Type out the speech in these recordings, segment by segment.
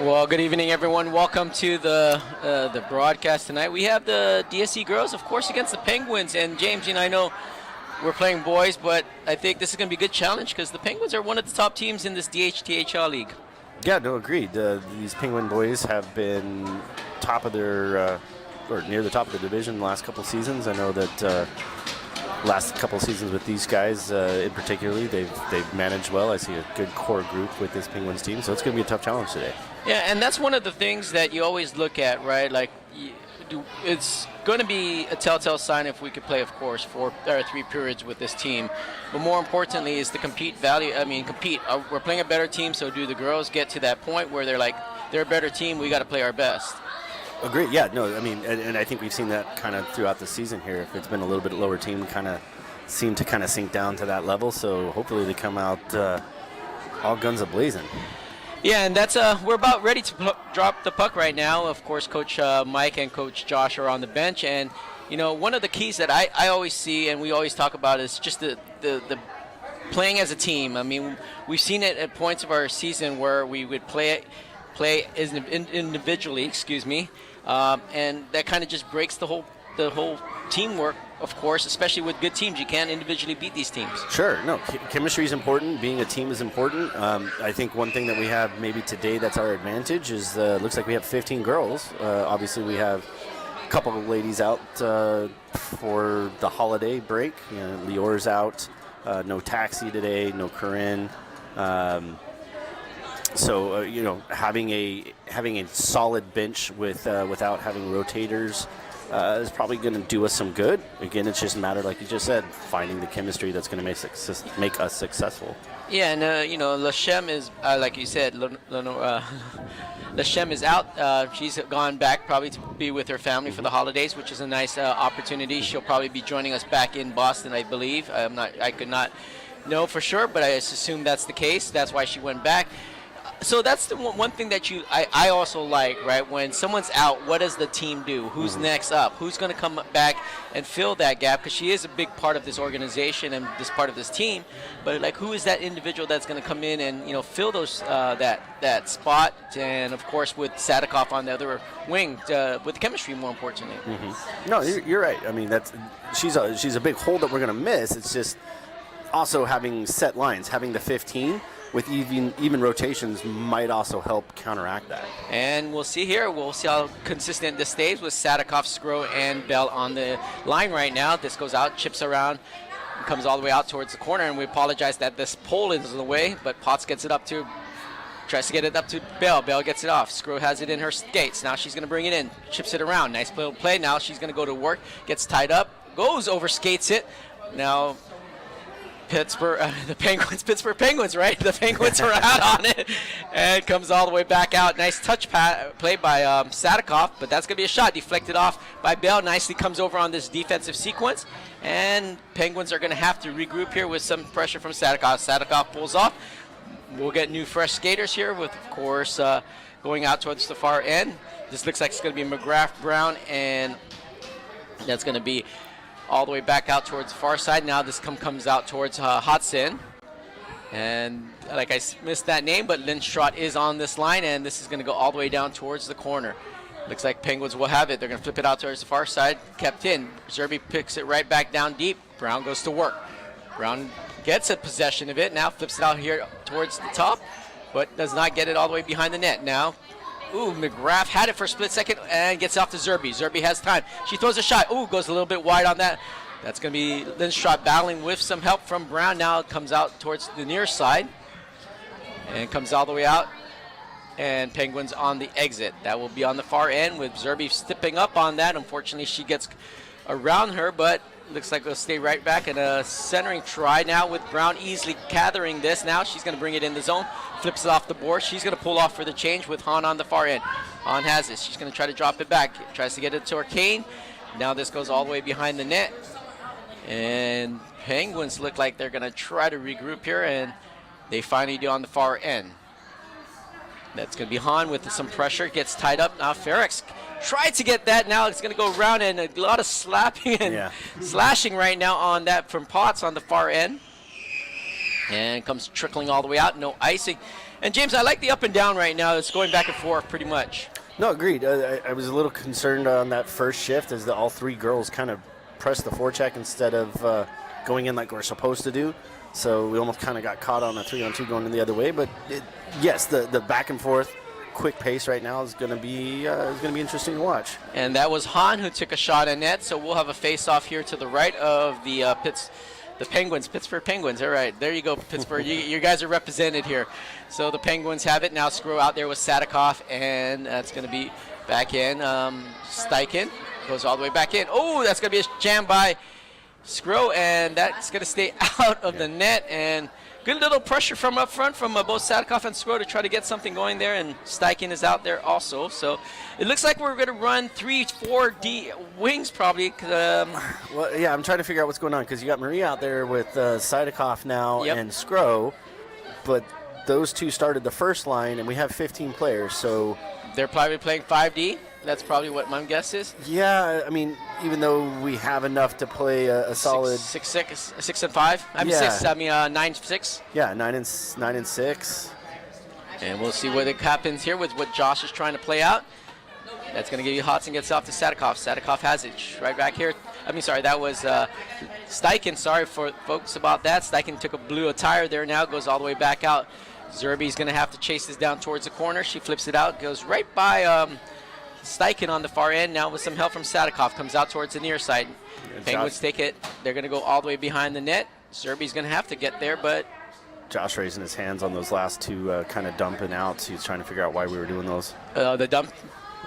Well, good evening, everyone. Welcome to the broadcast tonight. We have the DSE girls, of course, against the Penguins. And James, I know we're playing boys, but I think this is going to be a good challenge because the Penguins are one of the top teams in this DHTHL league. Yeah, no, agreed. These Penguin boys have been top of their, or near the top of the division the last couple of seasons. I know that last couple of seasons with these guys, in particularly, they've managed well. I see a good core group with this Penguins team, so it's going to be a tough challenge today. Yeah, and that's one of the things that you always look at, right? Like, it's going to be a telltale sign if we could play, of course, 4 or 3 periods with this team. But more importantly is the compete value. I mean, compete. We're playing a better team, so do the girls get to that point where they're like, they're a better team, we got to play our best? Agreed. Yeah, no, I mean, and I think we've seen that kind of throughout the season here. If it's been a little bit lower team, kind of seem to kind of sink down to that level. So hopefully they come out all guns a-blazing. Yeah, and that's we're about ready to drop the puck right now. Of course, Coach Mike and Coach Josh are on the bench, and one of the keys that I always see and we always talk about is just the playing as a team. I mean, we've seen it at points of our season where we would play as individually, and that kind of just breaks the whole teamwork. Of course, especially with good teams, you can't individually beat these teams. Sure, no, chemistry is important. Being a team is important. I think one thing that we have maybe today that's our advantage is looks like we have 15 girls. Obviously, we have a couple of ladies out for the holiday break. Lior's out. No Taxi today. No Corinne. So having a solid bench without having rotators is probably going to do us some good. Again, it's just a matter, like you just said, finding the chemistry that's going to make us successful. Yeah, and Lashem is like you said, Lashem is out. She's gone back probably to be with her family for the holidays, which is a nice opportunity. She'll probably be joining us back in Boston, I believe. I could not know for sure, but I assume that's the case. That's why she went back. So that's the one thing that I also like, right? When someone's out, what does the team do? Who's next up? Who's going to come back and fill that gap? Because she is a big part of this organization and this part of this team. But like, who is that individual that's going to come in and fill those that spot? And of course, with Sadikoff on the other wing, with the chemistry, more importantly. Mm-hmm. No, you're right. I mean, she's a big hole that we're going to miss. It's just also having set lines, having the 15. With even rotations might also help counteract that. And we'll see here. We'll see how consistent this stays with Sadikoff, Sgro, and Bell on the line right now. This goes out, chips around, comes all the way out towards the corner. And we apologize that this pole is in the way, but Potts tries to get it up to Bell. Bell gets it off. Sgro has it in her skates. Now she's going to bring it in, chips it around. Nice little play. Now she's going to go to work, gets tied up, goes over, skates it. Now Pittsburgh Penguins, right? The Penguins are out on it and comes all the way back out. Nice touch play by Sadikoff, but that's going to be a shot deflected off by Bell. Nicely comes over on this defensive sequence, and Penguins are going to have to regroup here with some pressure from Sadikoff. Sadikoff pulls off. We'll get new fresh skaters here with, of course, going out towards the far end. This looks like it's going to be McGrath, Brown, and that's going to be all the way back out towards the far side. Now this comes out towards Hodson. And like I missed that name, but Lindström is on this line, and this is going to go all the way down towards the corner. Looks like Penguins will have it. They're going to flip it out towards the far side. Kept in. Zerby picks it right back down deep. Brown goes to work. Brown gets a possession of it. Now flips it out here towards the top, but does not get it all the way behind the net. Now McGrath had it for a split second and gets off to Zerby. Zerby has time. She throws a shot. Goes a little bit wide on that. That's going to be Lindström battling with some help from Brown. Now it comes out towards the near side and comes all the way out. And Penguins on the exit. That will be on the far end with Zerby stepping up on that. Unfortunately, she gets around her, but looks like it'll stay right back. And a centering try now with Brown easily gathering this. Now she's going to bring it in the zone. Flips it off the board. She's going to pull off for the change with Han on the far end. Han has it. She's going to try to drop it back. Tries to get it to Arcane. Now this goes all the way behind the net. And Penguins look like they're going to try to regroup here, and they finally do on the far end. That's going to be Han with some pressure. Gets tied up. Now Ferrex tried to get that. Now it's going to go around, and a lot of slapping and slashing right now on that from Potts on the far end. And comes trickling all the way out. No icing. And James, I like the up and down right now. It's going back and forth pretty much. No, agreed. I was a little concerned on that first shift as all three girls kind of pressed the forecheck instead of going in like we're supposed to do. So we almost kind of got caught on a 3-on-2 going in the other way. But yes, the back and forth, quick pace right now is going to be interesting to watch. And that was Han who took a shot at net. So we'll have a face-off here to the right of the Penguins, Pittsburgh Penguins. All right, there you go, Pittsburgh. you guys are represented here. So the Penguins have it now. Sgro out there with Sadikoff, and that's going to be back in. Steichen goes all the way back in. Oh, that's going to be a jam by Sgro, and that's going to stay out of the net. And good little pressure from up front from both Sadikoff and Sgro to try to get something going there, and Steichen is out there also. So it looks like we're going to run 3-4 D wings probably. Well, yeah, I'm trying to figure out what's going on because you got Marie out there with Sadikoff now and Sgro, but those two started the first line, and we have 15 players, so they're probably playing 5D. That's probably what my guess is. Yeah, I mean, even though we have enough to play a solid 6 and 5. I mean 9-6. Yeah, 9 and 6. And we'll see what happens here with what Josh is trying to play out. That's going to give you Hodson, gets off to Sadikoff. Sadikoff has it right back here. I mean, sorry, that was Steichen. Sorry for folks about that. Steichen took a blue attire there now, goes all the way back out. Zerby's going to have to chase this down towards the corner. She flips it out, goes right by Steichen on the far end. Now with some help from Sadikoff, comes out towards the near side. Penguins take it. They're going to go all the way behind the net. Zerby's going to have to get there, but Josh raising his hands on those last two kind of dumping outs. He was trying to figure out why we were doing those. The dump?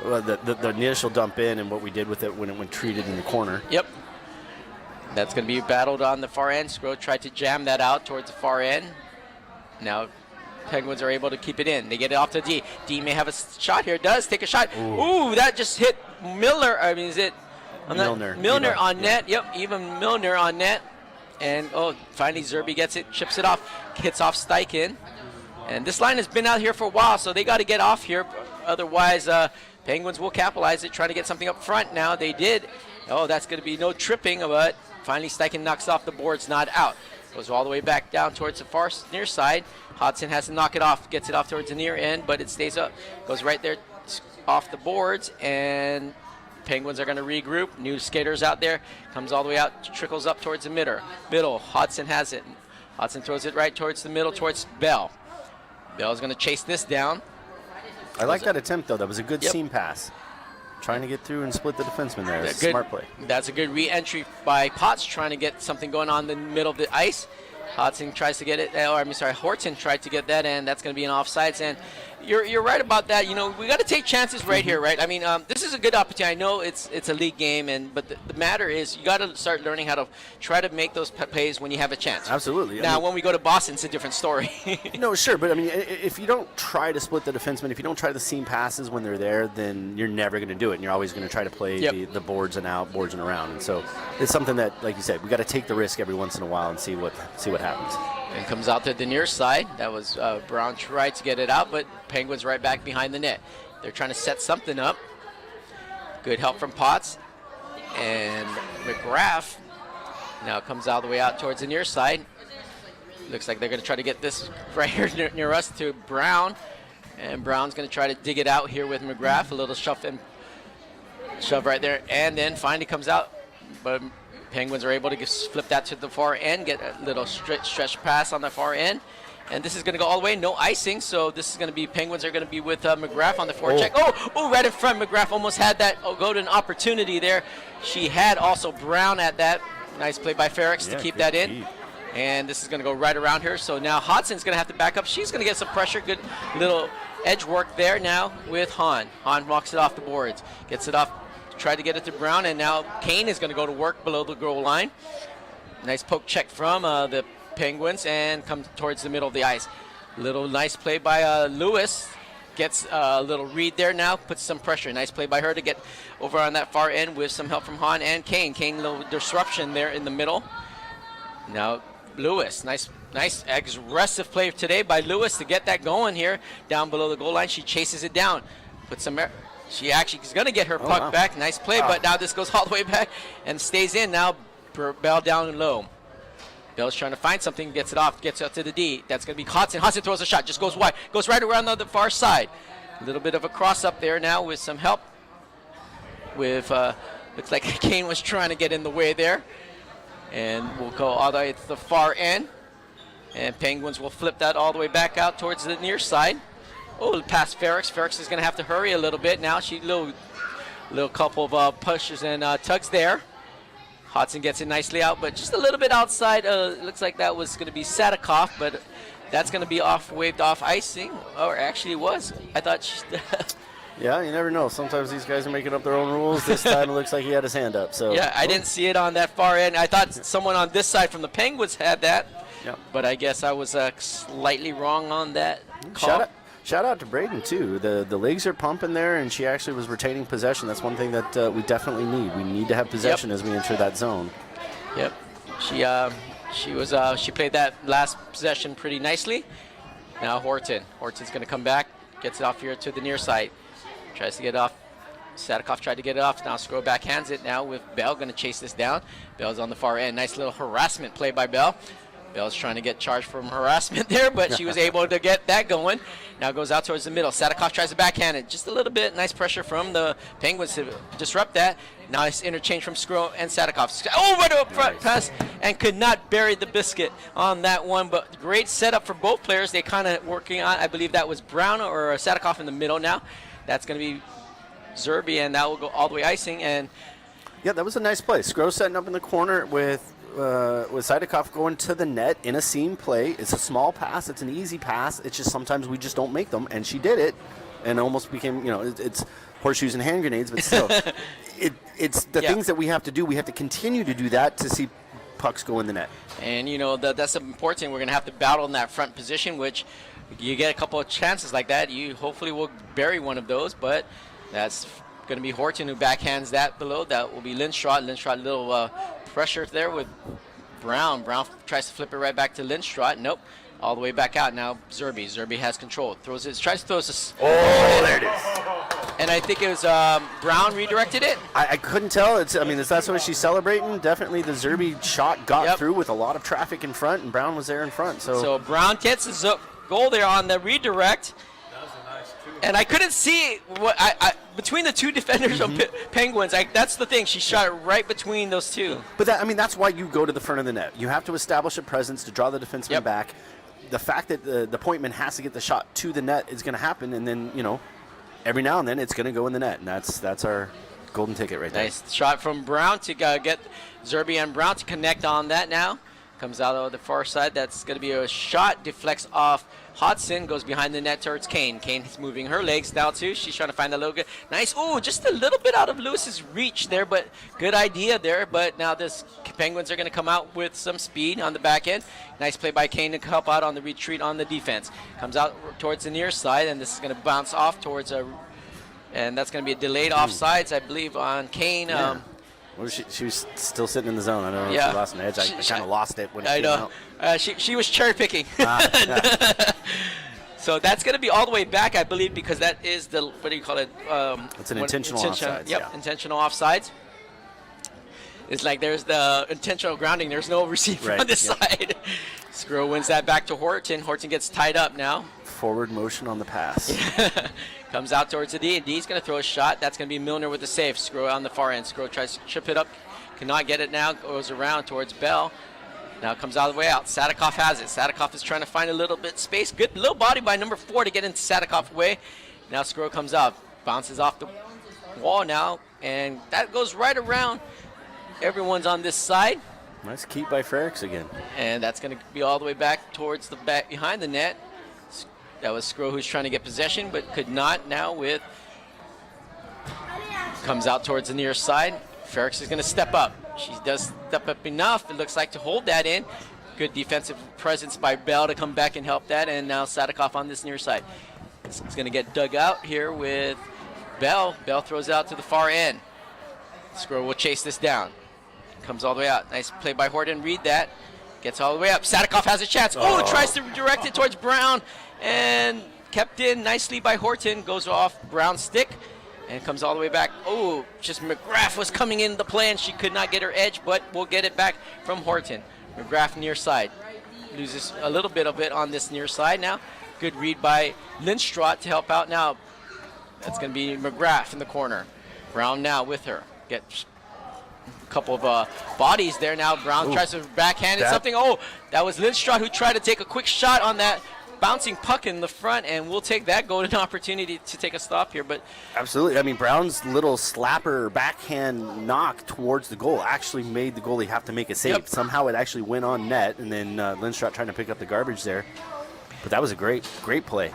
Well, the initial dump in and what we did with it when it went treated in the corner. Yep. That's going to be battled on the far end. Sgro tried to jam that out towards the far end. Now Penguins are able to keep it in. They get it off to D. D may have a shot here. Does take a shot. Ooh, that just hit Miller. I mean, is it? Milner on net. Yep, even Milner on net. And, finally Zerby gets it, chips it off, hits off Steichen. And this line has been out here for a while, so they got to get off here. Otherwise, Penguins will capitalize it, trying to get something up front now. They did. Oh, that's going to be no tripping, but finally Steichen knocks off the boards, not out. Goes all the way back down towards the far near side. Hodson has to knock it off, gets it off towards the near end, but it stays up. Goes right there off the boards, and Penguins are going to regroup. New skaters out there. Comes all the way out, trickles up towards the middle. Hodson has it. Hodson throws it right towards the middle, towards Bell. Bell's going to chase this down. I like that attempt, though. That was a good seam pass. Trying to get through and split the defenseman there. It's a smart play. That's a good re-entry by Potts, trying to get something going on in the middle of the ice. Hodson tries to get it, Horton tried to get that, and that's going to be an offsides. And you're right about that. You know, we got to take chances right here, right? I mean, this is a good opportunity. I know it's a league game, but the matter is you got to start learning how to try to make those plays when you have a chance. Absolutely. Now, when we go to Boston, it's a different story. No, sure, but I mean, if you don't try to split the defenseman, if you don't try the seam passes when they're there, then you're never going to do it, and you're always going to try to play the boards and out, boards and around. And so it's something that, like you said, we got to take the risk every once in a while and see what happens. And comes out to the near side. That was Brown tried to get it out, but Penguins right back behind the net. They're trying to set something up. Good help from Potts. And McGrath now comes all the way out towards the near side. Looks like they're going to try to get this right here near us to Brown. And Brown's going to try to dig it out here with McGrath. A little shove right there. And then finally comes out. But Penguins are able to flip that to the far end, get a little stretch pass on the far end. And this is going to go all the way, no icing. So this is going to be, Penguins are going to be with McGrath on the forecheck. Oh, right in front. McGrath almost had that golden opportunity there. She had also Brown at that. Nice play by Ferrix to keep that in. And this is going to go right around her. So now Hodson's going to have to back up. She's going to get some pressure. Good little edge work there now with Han. Han walks it off the boards, gets it off. Tried to get it to Brown, and now Kane is going to go to work below the goal line. Nice poke check from the Penguins, and come towards the middle of the ice. Little nice play by Lewis. Gets a little read there now, puts some pressure. Nice play by her to get over on that far end with some help from Han and Kane. Kane, little disruption there in the middle. Now Lewis, nice aggressive play today by Lewis to get that going here down below the goal line. She chases it down, puts some. She actually is going to get her puck back. Nice play, but now this goes all the way back and stays in. Now Bell down low. Bell's trying to find something, gets it off, gets out to the D. That's going to be Hodson. Hodson throws a shot, just goes wide, goes right around the far side. A little bit of a cross up there now with some help. With looks like Kane was trying to get in the way there. And we'll go all the way to the far end. And Penguins will flip that all the way back out towards the near side. Oh, past Ferrix. Ferrix is going to have to hurry a little bit now. She little couple of pushes and tugs there. Hodson gets it nicely out, but just a little bit outside. Looks like that was going to be Sadikoff, but that's going to be waved off icing. Or actually it was. I thought Yeah, you never know. Sometimes these guys are making up their own rules. This time it looks like he had his hand up. So yeah, I didn't see it on that far end. I thought someone on this side from the Penguins had that, but I guess I was slightly wrong on that call. Shout out to Braden, too. The legs are pumping there, and she actually was retaining possession. That's one thing that we definitely need. We need to have possession as we enter that zone. Yep. She played that last possession pretty nicely. Now Horton's going to come back, gets it off here to the near side. Tries to get it off. Sadikoff tried to get it off. Now Sgro backhands it now with Bell going to chase this down. Bell's on the far end. Nice little harassment play by Bell. Bell's trying to get charged from harassment there, but she was able to get that going. Now goes out towards the middle. Sadikoff tries to backhand it just a little bit. Nice pressure from the Penguins to disrupt that. Nice interchange from Sgro and Sadikoff. Over to a front pass and could not bury the biscuit on that one, but great setup for both players. They kind of working on, I believe that was Brown or Sadikoff in the middle now. That's going to be Zerby, and that will go all the way icing. And yeah, that was a nice play. Sgro setting up in the corner with Sadikoff going to the net in a seam play. It's a small pass. It's an easy pass. It's just sometimes we just don't make them, and she did it, and almost became, it's horseshoes and hand grenades, but still, it's the things that we have to do. We have to continue to do that to see pucks go in the net. And that's important. We're going to have to battle in that front position, which you get a couple of chances like that. You hopefully will bury one of those, but that's going to be Horton who backhands that below. That will be Lindström. Lindström, little pressure there with Brown. Brown tries to flip it right back to Lindström. Nope. All the way back out now. Zerby. Zerby has control. Tries to throw this. Oh, there it is. And I think it was Brown redirected it. I couldn't tell. That's what she's celebrating. Definitely the Zerby shot got through with a lot of traffic in front, and Brown was there in front. So Brown gets his goal there on the redirect. And I couldn't see what between the two defenders of Penguins. That's the thing. She shot it right between those two. But that's why you go to the front of the net. You have to establish a presence to draw the defenseman back. The fact that the pointman has to get the shot to the net is going to happen, and then every now and then it's going to go in the net, and that's our golden ticket right there. Nice shot from Brown to get Zerby and Brown to connect on that now. Comes out of the far side. That's going to be a shot. Deflects off Hodson. Goes behind the net towards Kane. Kane is moving her legs now too. She's trying to find that little good. Nice. Ooh, just a little bit out of Lewis's reach there, but good idea there. But now this Penguins are going to come out with some speed on the back end. Nice play by Kane to help out on the retreat on the defense. Comes out towards the near side, and this is going to bounce off towards and that's going to be a delayed offsides, I believe, on Kane. Yeah. Well, she was still sitting in the zone. I don't know if she lost an edge. I kind of lost it when it came out. She was cherry picking. So that's going to be all the way back, I believe, because that is the, what do you call it? It's an intentional offsides. Yep, intentional offsides. It's like there's the intentional grounding. There's no receiver on this side. Sgro wins that back to Horton. Horton gets tied up now. Forward motion on the pass. Comes out towards the D, and D's going to throw a shot. That's going to be Milner with the save. Sgro on the far end. Sgro tries to chip it up. Cannot get it now. Goes around towards Bell. Now comes all the way out. Sadikoff has it. Sadikoff is trying to find a little bit space. Good little body by number 4 to get into Sadikoff way. Now Sgro comes up. Bounces off the wall now, and that goes right around. Everyone's on this side. Nice keep by Ferrix again. And that's going to be all the way back towards the back behind the net. That was Sgro who's trying to get possession, but could not now with. Comes out towards the near side. Ferrix is going to step up. She does step up enough, it looks like, to hold that in. Good defensive presence by Bell to come back and help that. And now Sadikoff on this near side. This is going to get dug out here with Bell. Bell throws it out to the far end. Sgro will chase this down. Comes all the way out. Nice play by Horton. Read that. Gets all the way up. Sadikoff has a chance. Oh, tries to direct it towards Brown. And kept in nicely by Horton. Goes off Brown's stick. And comes all the way back. Oh, just McGrath was coming in the play, and she could not get her edge, but we'll get it back from Horton. McGrath near side. Loses a little bit of it on this near side now. Good read by Lindstrot to help out now. That's going to be McGrath in the corner. Brown now with her. Get a couple of bodies there now. Brown tries to backhand something. Oh, that was Lindstrot who tried to take a quick shot on that bouncing puck in the front, and we'll take that golden opportunity to take a stop here. But absolutely. I mean, Brown's little slapper backhand knock towards the goal actually made the goalie have to make a save. Yep. Somehow it actually went on net, and then Lindstrot trying to pick up the garbage there. But that was a great play.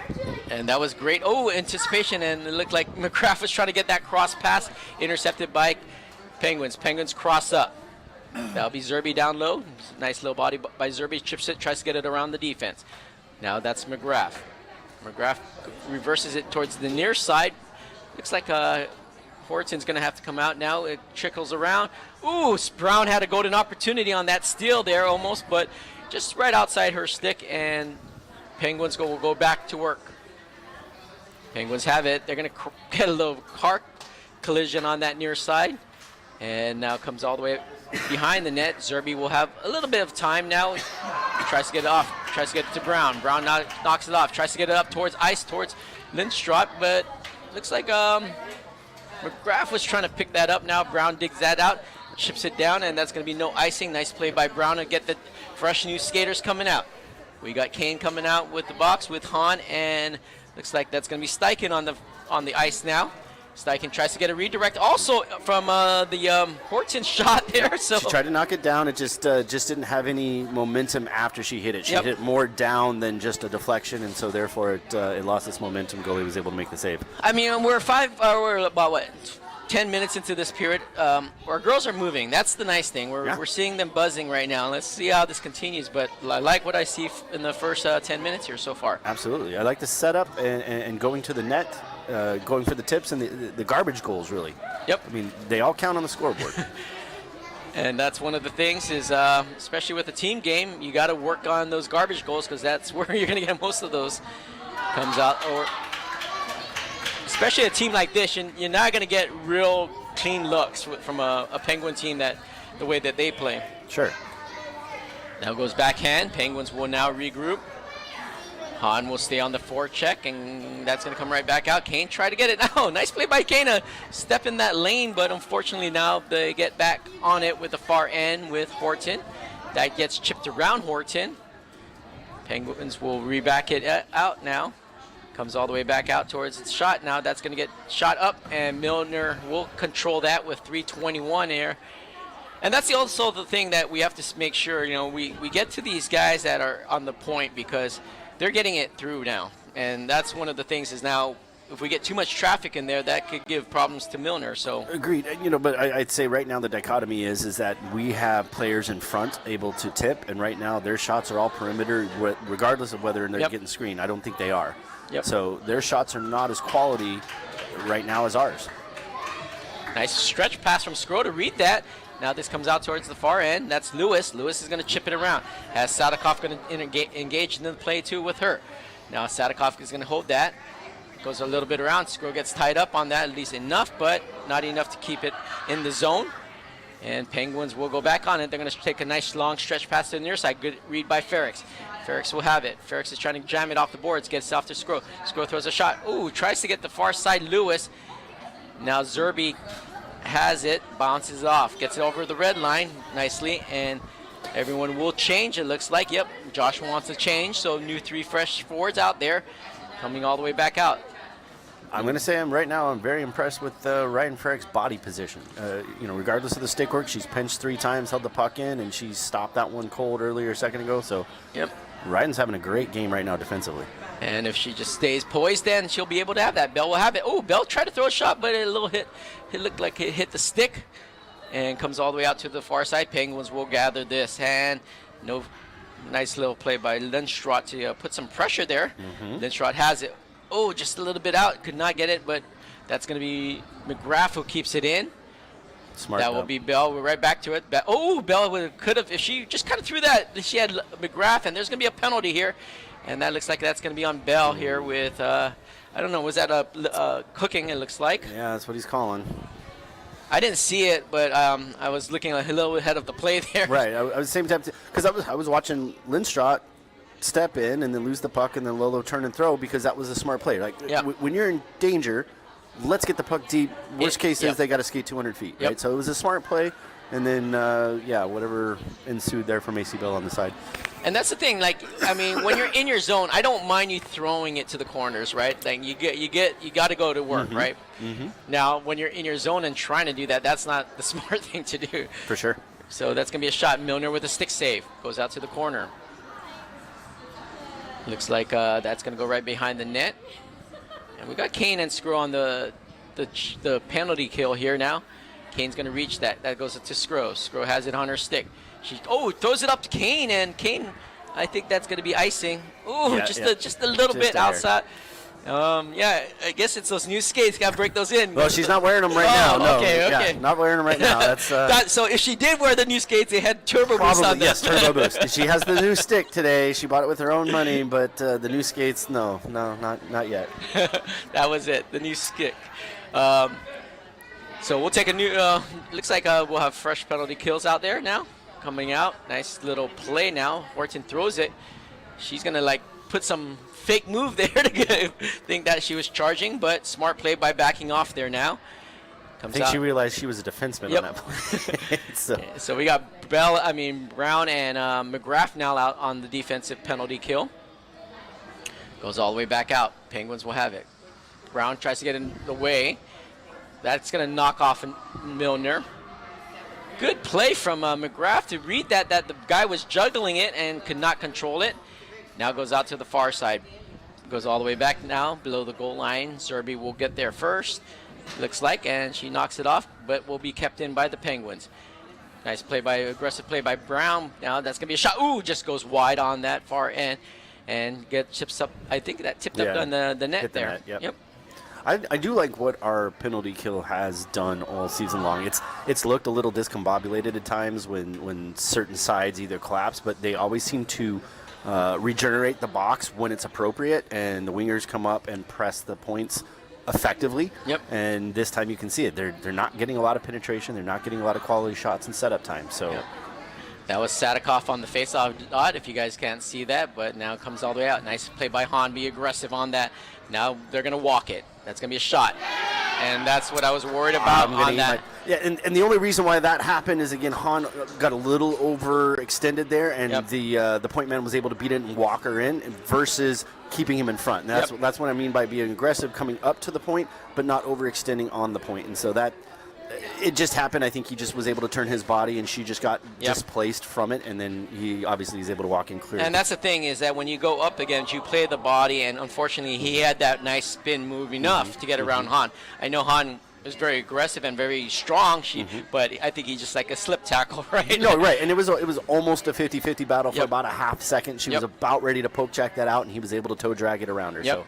And that was great. Oh, anticipation, and it looked like McGrath was trying to get that cross pass, intercepted by Penguins. Penguins cross up. That'll be Zerby down low. Nice little body by Zerby. Chips it, tries to get it around the defense. Now that's McGrath. McGrath reverses it towards the near side. Looks like Horton's going to have to come out now. It trickles around. Ooh, Brown had a golden opportunity on that steal there almost, but just right outside her stick, and Penguins will go back to work. Penguins have it. They're going to get a little car collision on that near side. And now comes all the way behind the net. Zerby will have a little bit of time now. Tries to get it off. Tries to get it to Brown. Brown knocks it off. Tries to get it up towards ice, towards Lindstrot. But looks like McGrath was trying to pick that up now. Brown digs that out. Chips it down, and that's going to be no icing. Nice play by Brown to get the fresh new skaters coming out. We got Kane coming out with the box with Hahn, and looks like that's going to be Steichen on the ice now. Steichen tries to get a redirect also from the Horton shot there. So she tried to knock it down. It just didn't have any momentum after she hit it. She hit it more down than just a deflection, and so therefore it lost its momentum. Goalie was able to make the save. I mean, we're about what? 10 minutes into this period. Our girls are moving. That's the nice thing. We're seeing them buzzing right now. Let's see how this continues, but I like what I see in the first 10 minutes here so far. Absolutely. I like the setup and going to the net, going for the tips and the garbage goals, really. Yep. I mean, they all count on the scoreboard. And that's one of the things is, especially with a team game, you got to work on those garbage goals because that's where you're going to get most of those comes out. Or especially a team like this, you're not going to get real clean looks from a Penguin team the way that they play. Sure. Now goes backhand. Penguins will now regroup. Hahn will stay on the forecheck, and that's going to come right back out. Kane tried to get it. Oh, nice play by Kane to step in that lane, but unfortunately now they get back on it with the far end with Horton. That gets chipped around Horton. Penguins will reback it out now. Comes all the way back out towards its shot. Now that's going to get shot up, and Milner will control that with 3:21 here. And that's also the thing that we have to make sure, we get to these guys that are on the point because they're getting it through now. And that's one of the things is now if we get too much traffic in there, that could give problems to Milner. So agreed. But I'd say right now the dichotomy is that we have players in front able to tip, and right now their shots are all perimeter, regardless of whether they're getting screened. I don't think they are. Yep. So their shots are not as quality right now as ours. Nice stretch pass from Sgro to read that. Now this comes out towards the far end. That's Lewis. Lewis is going to chip it around. Has Sadikov going to engage in the play too with her. Now Sadikov is going to hold that. Goes a little bit around. Sgro gets tied up on that, at least enough, but not enough to keep it in the zone. And Penguins will go back on it. They're going to take a nice long stretch pass to the near side. Good read by Ferrix. Ferrix will have it. Ferrix is trying to jam it off the boards. Gets it off to Sgro. Sgro throws a shot. Ooh, tries to get the far side Lewis. Now Zerby has it. Bounces off. Gets it over the red line nicely. And everyone will change, it looks like. Yep, Joshua wants to change. So new 3 fresh forwards out there. Coming all the way back out. I'm going to say right now I'm very impressed with Ryan Ferrick's body position. Regardless of the stick work, she's pinched 3 times, held the puck in, and she stopped that one cold earlier a second ago. So yep. Ryan's having a great game right now defensively. And if she just stays poised, then she'll be able to have that. Bell will have it. Oh, Bell tried to throw a shot, but a little hit. It looked like it hit the stick and comes all the way out to the far side. Penguins will gather this. And nice little play by Lindstrot to put some pressure there. Mm-hmm. Lindstrot has it. Oh, just a little bit out. Could not get it, but that's going to be McGrath who keeps it in. Smart. That will be Bell. We're right back to it. Bell could have, if she just kind of threw that, she had McGrath, and there's going to be a penalty here. And that looks like that's going to be on Bell here with, I don't know, was that a cooking, it looks like? Yeah, that's what he's calling. I didn't see it, but I was looking a little ahead of the play there. Right. I was same time because I was watching Lindström step in and then lose the puck and then Lolo turn and throw because that was a smart play. Like when you're in danger, let's get the puck deep. Worst case is they got to skate 200 feet. Right. So it was a smart play, and then whatever ensued there from AC Bell on the side. And that's the thing, like, I mean, when you're in your zone, I don't mind you throwing it to the corners, right? Like you got to go to work, right? Mm-hmm. Now, when you're in your zone and trying to do that, that's not the smart thing to do. For sure. So that's gonna be a shot. Milner with a stick save goes out to the corner. Looks like that's gonna go right behind the net. And we got Kane and Sgro on the penalty kill here now. Kane's gonna reach that. That goes to Sgro. Sgro has it on her stick. She throws it up to Kane, and Kane, I think that's going to be icing. Ooh, just a little bit outside. I guess it's those new skates. Got to break those in. Well, she's not wearing them right now. No, okay. Yeah, not wearing them right now. That's so if she did wear the new skates, they had turbo boost on them. Yes, turbo boost. She has the new stick today. She bought it with her own money, but the new skates, no, not yet. That was it. The new stick. So we'll take a new. Looks like we'll have fresh penalty kills out there now. Coming out, nice little play now. Horton throws it. She's gonna like put some fake move there to think that she was charging, but smart play by backing off there now. I think she realized she was a defenseman on that play. So we got Brown and McGrath now out on the defensive penalty kill. Goes all the way back out. Penguins will have it. Brown tries to get in the way. That's gonna knock off Milner. Good play from McGrath to read that the guy was juggling it and could not control it. Now goes out to the far side. Goes all the way back now below the goal line. Zerby will get there first, looks like, and she knocks it off, but will be kept in by the Penguins. Nice play aggressive play by Brown. Now that's going to be a shot. Ooh, just goes wide on that far end and chips up. I think that tipped up on the net hit there. The net, yep. I do like what our penalty kill has done all season long. It's looked a little discombobulated at times when certain sides either collapse, but they always seem to regenerate the box when it's appropriate, and the wingers come up and press the points effectively. Yep. And this time you can see it. They're not getting a lot of penetration. They're not getting a lot of quality shots and setup time. So. Yep. That was Sadikoff on the face-off dot, if you guys can't see that, but now it comes all the way out. Nice play by Hahn, be aggressive on that. Now they're going to walk it. That's going to be a shot. And that's what I was worried about on that. And the only reason why that happened is, again, Hahn got a little overextended there, and the point man was able to beat it and walk her in versus keeping him in front. And that's what I mean by being aggressive, coming up to the point, but not overextending on the point. And so that it just happened. I think he just was able to turn his body, and she just got displaced from it, and then he obviously is able to walk in clear. And that's the thing, is that when you go up against, you play the body, and unfortunately he had that nice spin move enough to get around Hahn. I know Hahn is very aggressive and very strong, but I think he just like a slip tackle, right? No, right, and it was almost a 50-50 battle for about a half second. She was about ready to poke check that out, and he was able to toe drag it around her. So.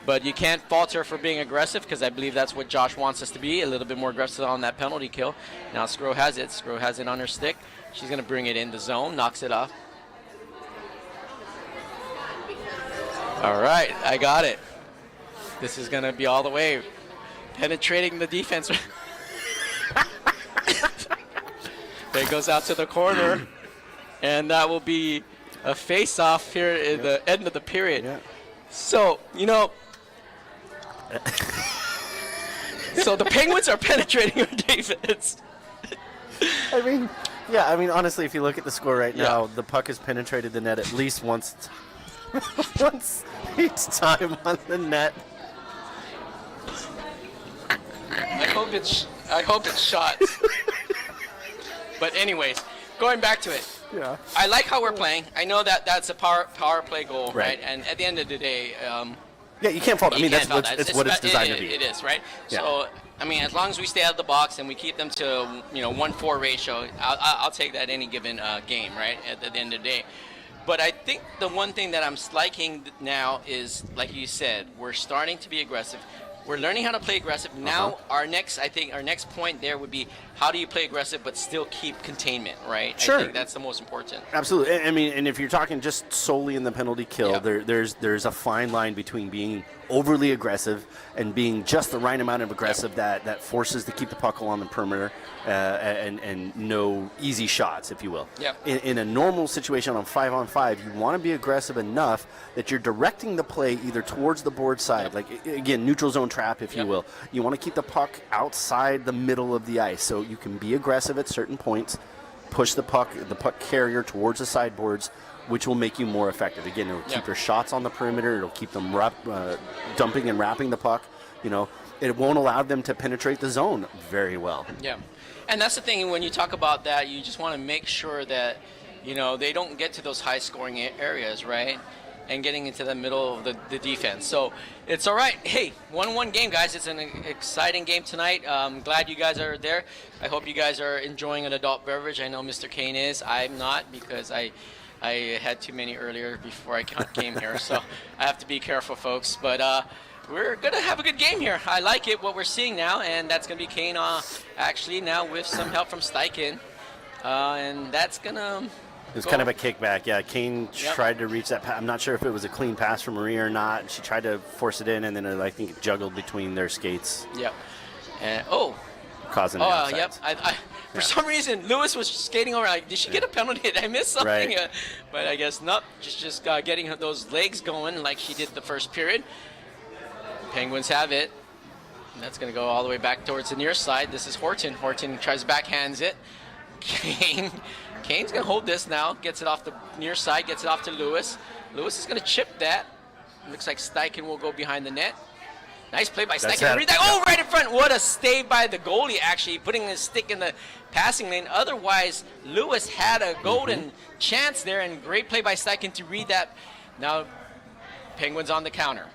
But you can't fault her for being aggressive, because I believe that's what Josh wants us to be, a little bit more aggressive on that penalty kill. Now Sgro has it. Sgro has it on her stick. She's going to bring it in the zone, knocks it off. All right, I got it. This is going to be all the way penetrating the defense. There goes out to the corner, and that will be a face-off here at the end of the period. Yeah. So, so the Penguins are penetrating our defense. I mean, honestly, if you look at the score right now, the puck has penetrated the net at least once each time on the net. I hope it's shot. But anyways, going back to it. Yeah. I like how we're playing. I know that that's a power play goal, right? And at the end of the day, you can't fault it. I mean, that's what it's designed to be. It is, right? Yeah. So, I mean, as long as we stay out of the box and we keep them to 1-4 ratio, I'll take that any given game, right? At the end of the day. But I think the one thing that I'm liking now is, like you said, we're starting to be aggressive. we're learning how to play aggressive. Now, our next point there would be, how do you play aggressive but still keep containment, right? Sure. I think that's the most important. Absolutely. I mean, and if you're talking just solely in the penalty kill, there's a fine line between being overly aggressive and being just the right amount of aggressive that forces to keep the puck along the perimeter and no easy shots, if you will. Yep. In a normal situation on 5-on-5, you want to be aggressive enough that you're directing the play either towards the board side, like, again, neutral zone trap, if you will. You want to keep the puck outside the middle of the ice, so you can be aggressive at certain points, push the puck carrier towards the sideboards, which will make you more effective. Again, it'll keep your shots on the perimeter. It'll keep them dumping and wrapping the puck. You know, it won't allow them to penetrate the zone very well. Yeah, and that's the thing. When you talk about that, you just want to make sure that, you know, they don't get to those high-scoring areas, right? And getting into the middle of the defense. So it's all right. Hey, 1-1 game, guys. It's an exciting game tonight. Glad you guys are there. I hope you guys are enjoying an adult beverage. I know Mr. Kane is. I'm not, because I had too many earlier before I came here. So I have to be careful, folks. But we're going to have a good game here. I like it, what we're seeing now. And that's going to be Kane actually now with some help from Steichen. And that's going to... It was kind of a kickback. Yeah, Kane tried to reach that. I'm not sure if it was a clean pass from Maria or not. She tried to force it in, and then I think it juggled between their skates. Yep. And causing the offsides. Yep. For some reason, Lewis was skating over. Like, did she get a penalty? Did I miss something? Right. But I guess not. Just getting those legs going like she did the first period. Penguins have it. And that's going to go all the way back towards the near side. This is Horton. Horton tries backhands it. Kane's going to hold this now. Gets it off the near side. Gets it off to Lewis. Lewis is going to chip that. Looks like Steichen will go behind the net. Nice play by Steichen. Read that. Oh, right in front. What a stave by the goalie, actually, putting his stick in the passing lane. Otherwise, Lewis had a golden chance there, and great play by Steichen to read that. Now, Penguins on the counter.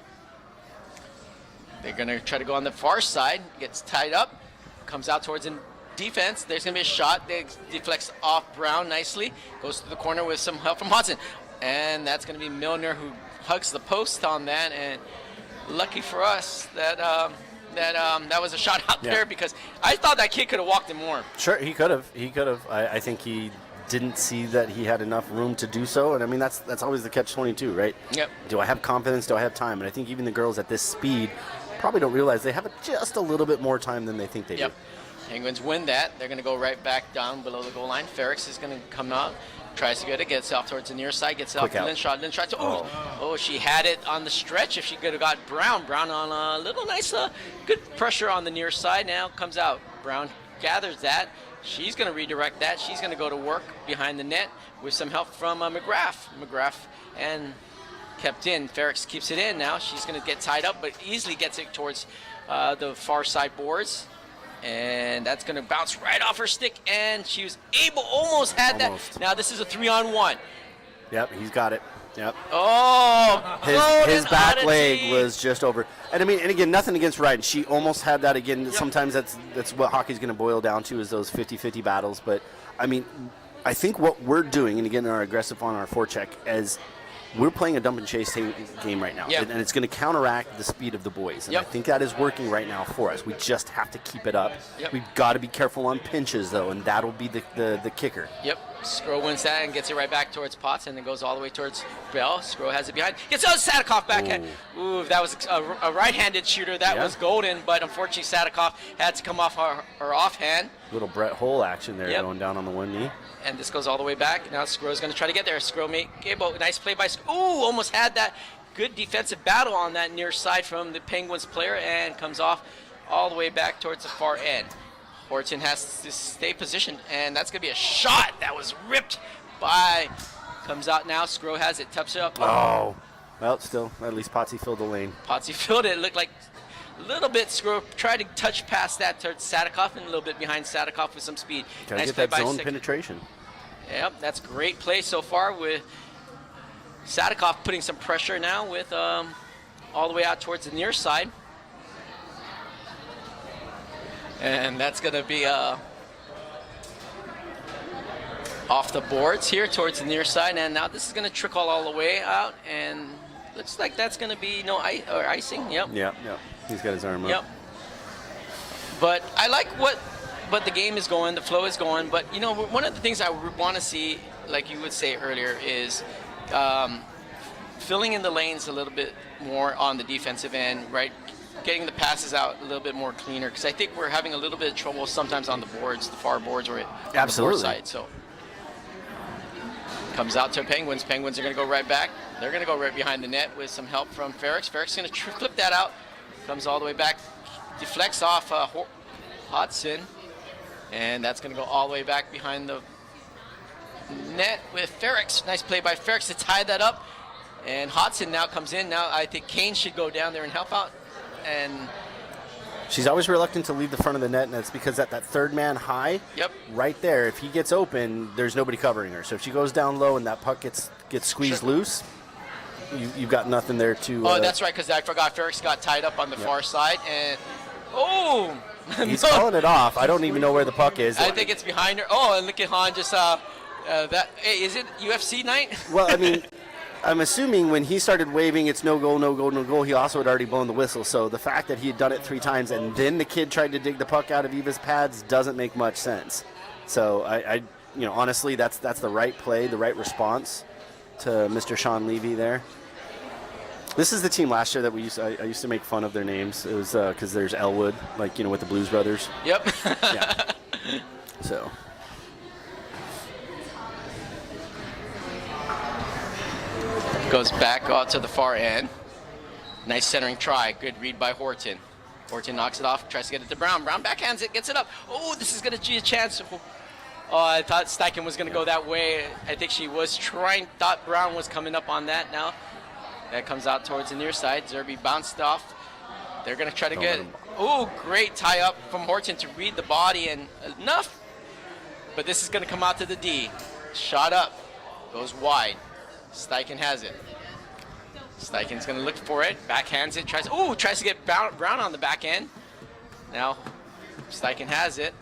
They're going to try to go on the far side. Gets tied up. Comes out towards the defense. There's going to be a shot. They deflects off Brown nicely. Goes to the corner with some help from Hudson. And that's going to be Milner who hugs the post on that. And lucky for us that that was a shot out there, because I thought that kid could have walked in more. Sure, he could have. I think he didn't see that he had enough room to do so. And I mean, that's always the catch-22, right? Yep. Do I have confidence? Do I have time? And I think even the girls at this speed probably don't realize they have just a little bit more time than they think they do. Penguins win that. They're going to go right back down below the goal line. Ferrix is going to come out, tries to get it, gets off towards the near side, gets it off to Lindström. She had it on the stretch. If she could have got Brown on a little nice, good pressure on the near side. Now comes out. Brown gathers that. She's going to redirect that. She's going to go to work behind the net with some help from McGrath. McGrath and kept in. Ferrix keeps it in now. She's going to get tied up, but easily gets it towards the far side boards. And that's going to bounce right off her stick, and she was almost had that. Now this is a 3-on-1. Yep, he's got it. Yep. Oh, his back leg was just over. And I mean, and again, nothing against Ryan. She almost had that again. Yep. Sometimes that's what hockey's going to boil down to, is those 50-50 battles. But I mean, I think what we're doing, and again, our aggressive on our forecheck, as we're playing a dump and chase game right now, and it's going to counteract the speed of the boys. And I think that is working right now for us. We just have to keep it up. We've got to be careful on pinches, though, and that'll be the kicker. Yep. Sgro wins that and gets it right back towards Potts, and then goes all the way towards Bell. Sgro has it behind. Gets Sadikoff backhand. Ooh, that was a right-handed shooter. That was golden, but unfortunately Sadikoff had to come off her offhand. Little Brett Hull action there, going down on the one knee. And this goes all the way back. Now Sgro's going to try to get there. Sgro nice play by Sgro. Ooh, almost had that. Good defensive battle on that near side from the Penguins player, and comes off all the way back towards the far end. Horton has to stay positioned, and that's going to be a shot that was ripped by. Comes out now. Sgro has it. Touch it up. Oh. Well, still, at least Potsy filled the lane. Potsy filled it. It looked like a little bit. Sgro tried to touch past that towards Sadikoff, and a little bit behind Sadikoff with some speed. Gotta get that zone penetration. Yep, that's great play so far, with Sadikoff putting some pressure now with all the way out towards the near side. And that's going to be off the boards here towards the near side. And now this is going to trickle all the way out. And looks like that's going to be no icing. Yep. Yeah. He's got his arm up. Yep. But I like but the game is going, the flow is going. But, you know, one of the things I want to see, like you would say earlier, is filling in the lanes a little bit more on the defensive end, right? Getting the passes out a little bit more cleaner, because I think we're having a little bit of trouble sometimes on the boards, the far boards, or on the board side. So comes out to Penguins. Penguins are going to go right back. They're going to go right behind the net with some help from Ferrex. Ferrex is going to flip that out. Comes all the way back. Deflects off Hodson. And that's going to go all the way back behind the net with Ferrex. Nice play by Ferrex to tie that up. And Hodson now comes in. Now I think Kane should go down there and help out. And she's always reluctant to leave the front of the net, and that's because at that third man high, right there, if he gets open, there's nobody covering her. So if she goes down low and that puck gets squeezed loose, you've got nothing there to... oh, that's right, because I forgot Ferrex got tied up on the far side. And, he's calling it off. I don't even know where the puck is. I think it's behind her. Oh, and look at Han just... hey, is it UFC night? Well, I mean... I'm assuming when he started waving, it's no goal, no goal, no goal, he also had already blown the whistle. So the fact that he had done it 3 times and then the kid tried to dig the puck out of Eva's pads doesn't make much sense. So I honestly, that's the right play, the right response to Mr. Sean Levy there. This is the team last year that I used to make fun of their names. It was because there's Elwood, like, with the Blues Brothers. Yep. Yeah. So. Goes back out to the far end. Nice centering try. Good read by Horton. Horton knocks it off, tries to get it to Brown. Brown backhands it, gets it up. Oh, this is going to be a chance. Oh, I thought Steichen was going to go that way. I think she was thought Brown was coming up on that now. That comes out towards the near side. Zerby bounced off. They're going to try to get... Oh, great tie up from Horton to read the body, and enough. But this is going to come out to the D. Shot up. Goes wide. Steichen has it. Steichen's going to look for it. Backhands it. Tries to get Brown on the back end. Now, Steichen has it.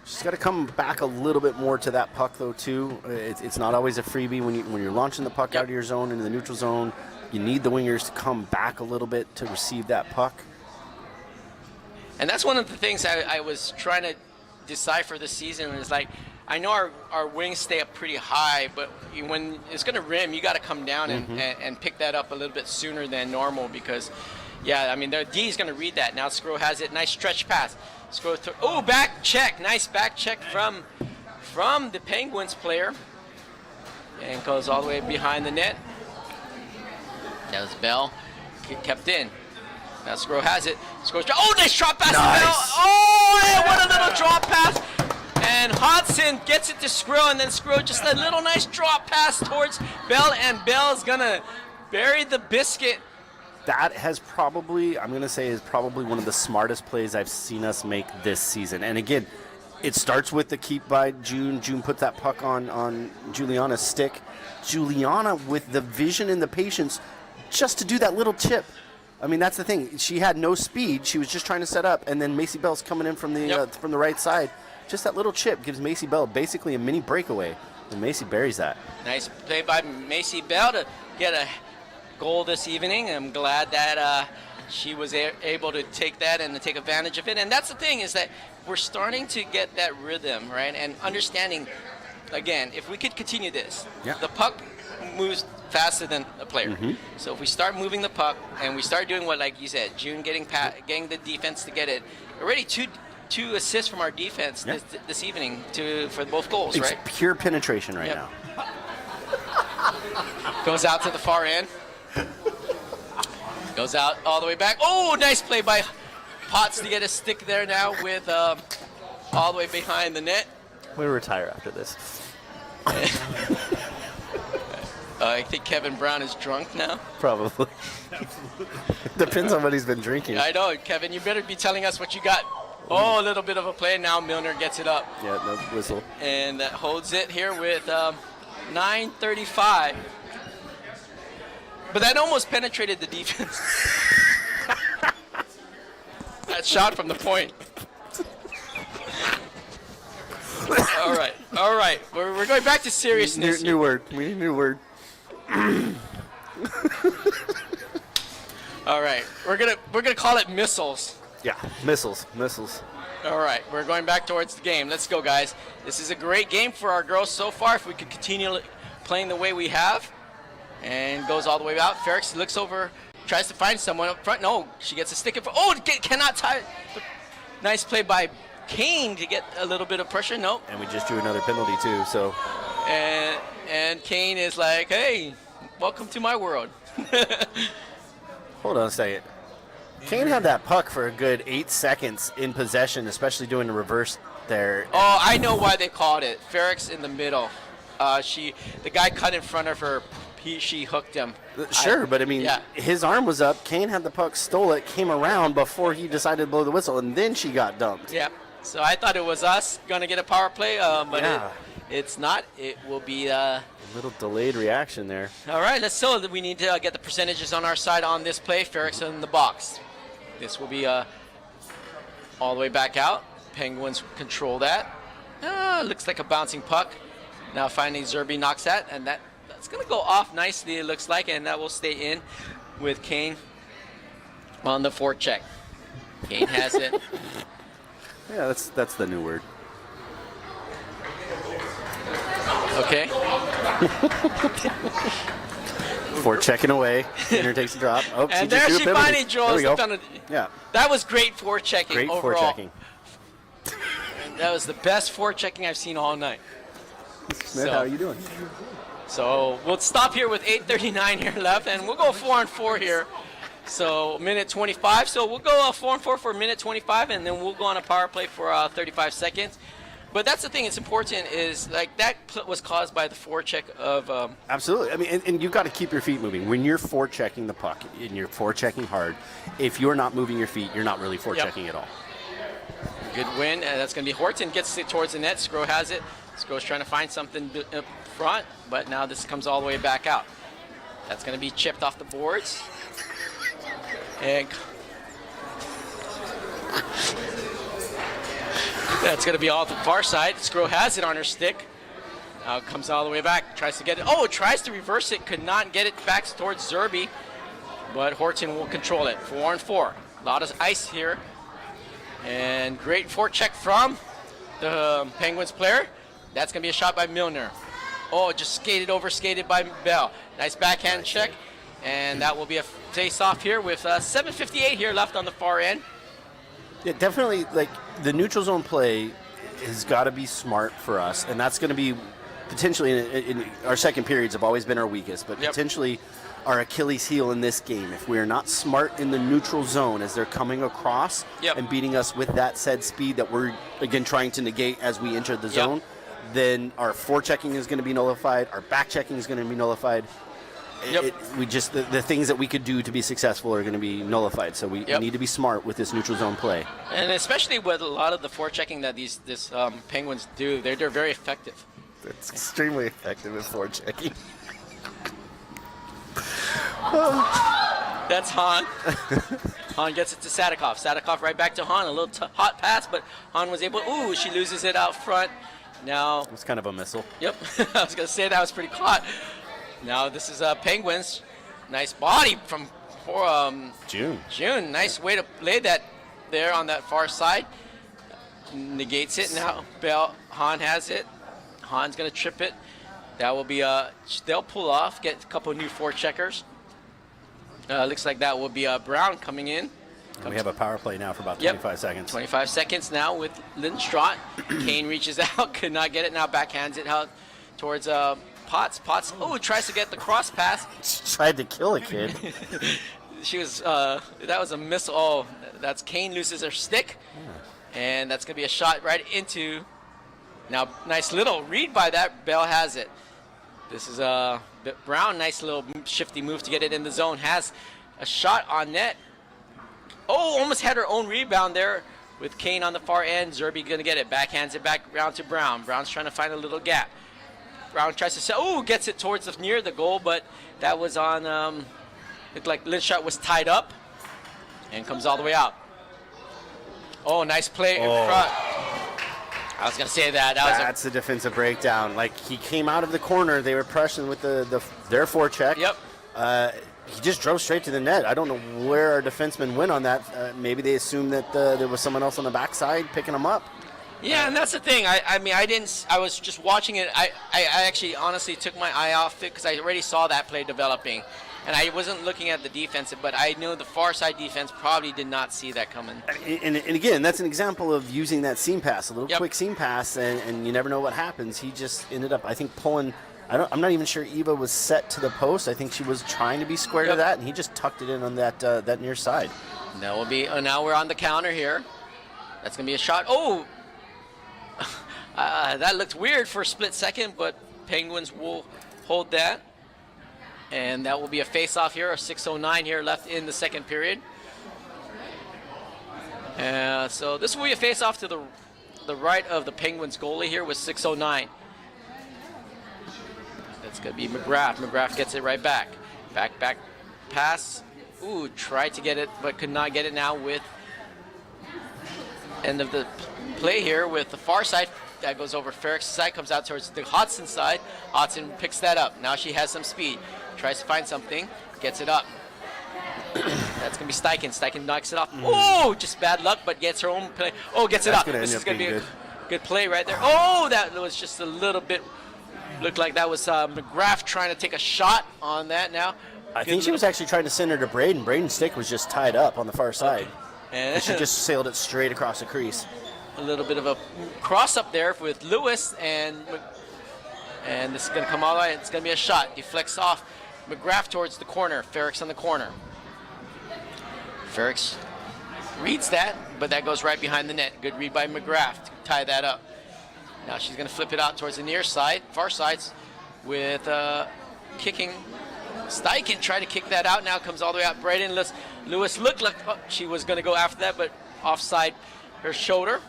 She's got to come back a little bit more to that puck, though, too. It's not always a freebie when you're launching the puck out of your zone into the neutral zone. You need the wingers to come back a little bit to receive that puck. And that's one of the things I was trying to decipher this season. Is like, I know our wings stay up pretty high, but when it's going to rim, you got to come down and pick that up a little bit sooner than normal, because, yeah, I mean, the D is going to read that. Now Sgro has it. Nice stretch pass. Sgro back check. Nice back check from the Penguins player. And goes all the way behind the net. That was Bell. Kept in. Now Sgro has it. Nice drop pass to Bell. Oh, what a little drop pass. And Hodson gets it to Sgro, and then Sgro just a little nice drop pass towards Bell, and Bell's gonna bury the biscuit. That has probably, I'm gonna say, is probably one of the smartest plays I've seen us make this season. And again, it starts with the keep by June. June puts that puck on Juliana's stick. Juliana with the vision and the patience just to do that little chip. I mean, that's the thing. She had no speed. She was just trying to set up, and then Macy Bell's coming in from the right side. Just that little chip gives Macy Bell basically a mini breakaway, and Macy buries that. Nice play by Macy Bell to get a goal this evening. I'm glad that she was able to take that and to take advantage of it. And that's the thing, is that we're starting to get that rhythm, right? And understanding, again, if we could continue this, the puck moves faster than a player. So if we start moving the puck and we start doing what, like you said, June getting the defense to get it, already two assists from our defense this evening for both goals, right? It's pure penetration right now. Goes out to the far end. Goes out all the way back. Oh, nice play by Potts to get a stick there now with all the way behind the net. We'll retire after this. I think Kevin Brown is drunk now. Probably. Depends on what he's been drinking. I know, Kevin. You better be telling us what you got. Oh, a little bit of a play now. Milner gets it up. Yeah, no whistle. And that holds it here with 9:35. But that almost penetrated the defense. That shot from the point. All right. We're going back to seriousness. New word. We need a new word. All right, we're gonna call it missiles. Yeah, missiles. All right, we're going back towards the game. Let's go, guys. This is a great game for our girls so far. If we could continue playing the way we have, and goes all the way out. Ferrix looks over, tries to find someone up front. No, she gets a stick in front. Oh, cannot tie. Nice play by Kane to get a little bit of pressure. Nope. And we just drew another penalty too. So. And Kane is like, hey, welcome to my world. Hold on a second. Kane had that puck for a good 8 seconds in possession, especially doing the reverse there. Oh, I know why they called it. Ferrix in the middle. The guy cut in front of her. She hooked him. Sure, but I mean, yeah. His arm was up. Kane had the puck, stole it, came around before he decided to blow the whistle, and then she got dumped. Yeah. So I thought it was us gonna get a power play, but Yeah. it's not. It will be. A little delayed reaction there. All right. We need to get the percentages on our side on this play. Ferrix in the box. This will be all the way back out. Penguins control that. Looks like a bouncing puck. Now finally Zerby knocks that, and that's going to go off nicely, it looks like, and that will stay in with Kane on the forecheck. Kane has it. Yeah, that's the new word. Okay. For checking away, Tanner takes a drop. Oh, And just there drew a she penalty. finally draws There we the go. penalty. Yeah, That was great forechecking great overall. forechecking. That was the best forechecking I've seen all night. Smith, how are you doing? So we'll stop here with 8:39 here left, and we'll go 4-on-4 here. So minute 25. So we'll go 4-on-4 for minute 25, and then we'll go on a power play for 35 seconds. But that's the thing. It's important is like that was caused by the forecheck of. Absolutely. I mean, and you've got to keep your feet moving when you're forechecking the puck and you're forechecking hard. If you're not moving your feet, you're not really forechecking at all. Good win, and that's going to be Horton gets it towards the net. Sgro has it. Sgro's trying to find something up front, but now this comes all the way back out. That's going to be chipped off the boards. And that's going to be off the far side. Sgro has it on her stick. Now it comes all the way back. Tries to get it. Oh, tries to reverse it. Could not get it back towards Zerby. But Horton will control it. 4-on-4. A lot of ice here. And great forecheck from the Penguins player. That's going to be a shot by Milner. Oh, just skated by Bell. Nice backhand check. And that will be a face-off here with 7:58 here left on the far end. Yeah, definitely. Like the neutral zone play has got to be smart for us, and that's going to be potentially in our second periods have always been our weakest, but potentially our Achilles heel in this game. If we are not smart in the neutral zone as they're coming across and beating us with that said speed that we're again trying to negate as we enter the zone, then our forechecking is going to be nullified, our back checking is going to be nullified. The things that we could do to be successful are going to be nullified. So we need to be smart with this neutral zone play. And especially with a lot of the forechecking that these Penguins do, they're very effective. It's extremely effective with forechecking. That's Han. Han gets it to Sadikov. Sadikov right back to Han. A little hot pass, but Han was able. Ooh, she loses it out front. Now it was kind of a missile. Yep, I was gonna say that was pretty hot. Now this is Penguins. Nice body from June. Nice way to lay that there on that far side. Negates it. Now Han has it. Han's going to trip it. That will be they'll pull off, get a couple new forecheckers. Looks like that will be Brown coming in. We have a power play now for about 25 seconds. 25 seconds now with Lindström. Kane reaches out, could not get it. Now backhands it out towards Potts. Potts, tries to get the cross pass. Tried to kill a kid. She was, that was a missile. Oh, that's Kane loses her stick. And that's going to be a shot right into, now nice little read by that. Bell has it. This is Brown, nice little shifty move to get it in the zone. Has a shot on net. Oh, almost had her own rebound there with Kane on the far end. Zerby going to get it. Backhands it back around to Brown. Brown's trying to find a little gap. Brown tries to say, gets it towards near the goal, but that was on, looked like Lindström was tied up and comes all the way out. Oh, nice play in front. I was going to say that. That's the defensive breakdown. Like, he came out of the corner. They were pressing with their forecheck. Yep. he just drove straight to the net. I don't know where our defenseman went on that. Maybe they assumed that there was someone else on the backside picking him up. Yeah, and that's the thing. I mean, I was just watching it. I actually honestly took my eye off it because I already saw that play developing. And I wasn't looking at the defense, but I knew the far side defense probably did not see that coming. And again, that's an example of using that seam pass, a little Yep. quick seam pass, and you never know what happens. He just ended up, I think, pulling. I'm not even sure Eva was set to the post. I think she was trying to be square to Yep. that, and he just tucked it in on that near side. That will be. Now we're on the counter here. That's gonna be a shot. Oh, that looked weird for a split second, but Penguins will hold that. And that will be a face-off here, a 6:09 here left in the second period. So this will be a face-off to the right of the Penguins goalie here with 6:09. That's going to be McGrath. McGrath gets it right back. Back pass. Ooh, tried to get it, but could not get it now with end of the play here with the far side. That goes over Ferrick's side, comes out towards the Hodson side. Hodson picks that up. Now she has some speed. Tries to find something, gets it up. That's going to be Steichen. Steichen knocks it off. Oh, just bad luck, but gets her own play. Oh, gets it up. This is going to be a good play right there. Oh, that was just a little bit, looked like that was McGrath trying to take a shot on that now. I think she was actually trying to send her to Braden. Braden's stick was just tied up on the far side. And And she just sailed it straight across the crease. a little bit of a cross up there with Lewis, and this is going to come all the way. It's going to be a shot. Deflects off. McGrath towards the corner. Ferrick's on the corner. Ferrick's reads that, but that goes right behind the net. Good read by McGrath to tie that up. Now she's going to flip it out towards the near side, far sides, with kicking. Steichen tried to kick that out. Now comes all the way out. Braden Lewis looked like she was going to go after that, but offside her shoulder.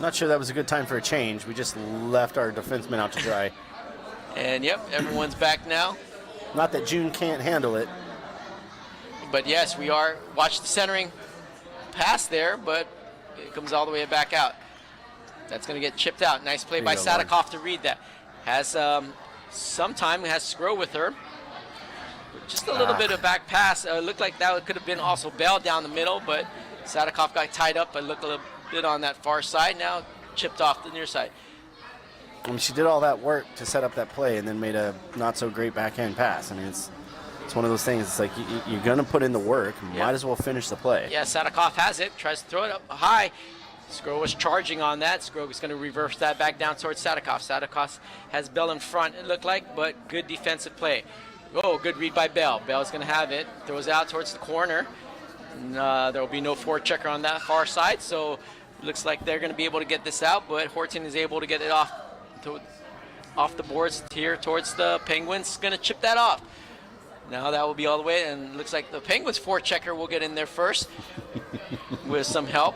Not sure that was a good time for a change. We just left our defenseman out to dry. And yep, everyone's back now. Not that June can't handle it. But yes, we are. Watch the centering pass there, but it comes all the way back out. That's going to get chipped out. Nice play by Sadikoff to read that. Has some time, has Sgro with her. Just a little bit of back pass. Looked like that could have been also Bell down the middle, but Sadikoff got tied up, but looked a little bit on that far side. Now chipped off the near side. I mean, she did all that work to set up that play and then made a not so great backhand pass. I mean, it's one of those things. It's like you're going to put in the work. Might as well finish the play. Yeah, Sadikoff has it. Tries to throw it up high. Sgro was charging on that. Sgro is going to reverse that back down towards Sadikoff. Sadikoff has Bell in front, it looked like, but good defensive play. Oh, good read by Bell. Bell's going to have it. Throws it out towards the corner. And, there will be no forechecker on that far side, so it looks like they're going to be able to get this out, but Horton is able to get it off the boards here towards the Penguins. Going to chip that off. Now that will be all the way, and looks like the Penguins forechecker will get in there first with some help.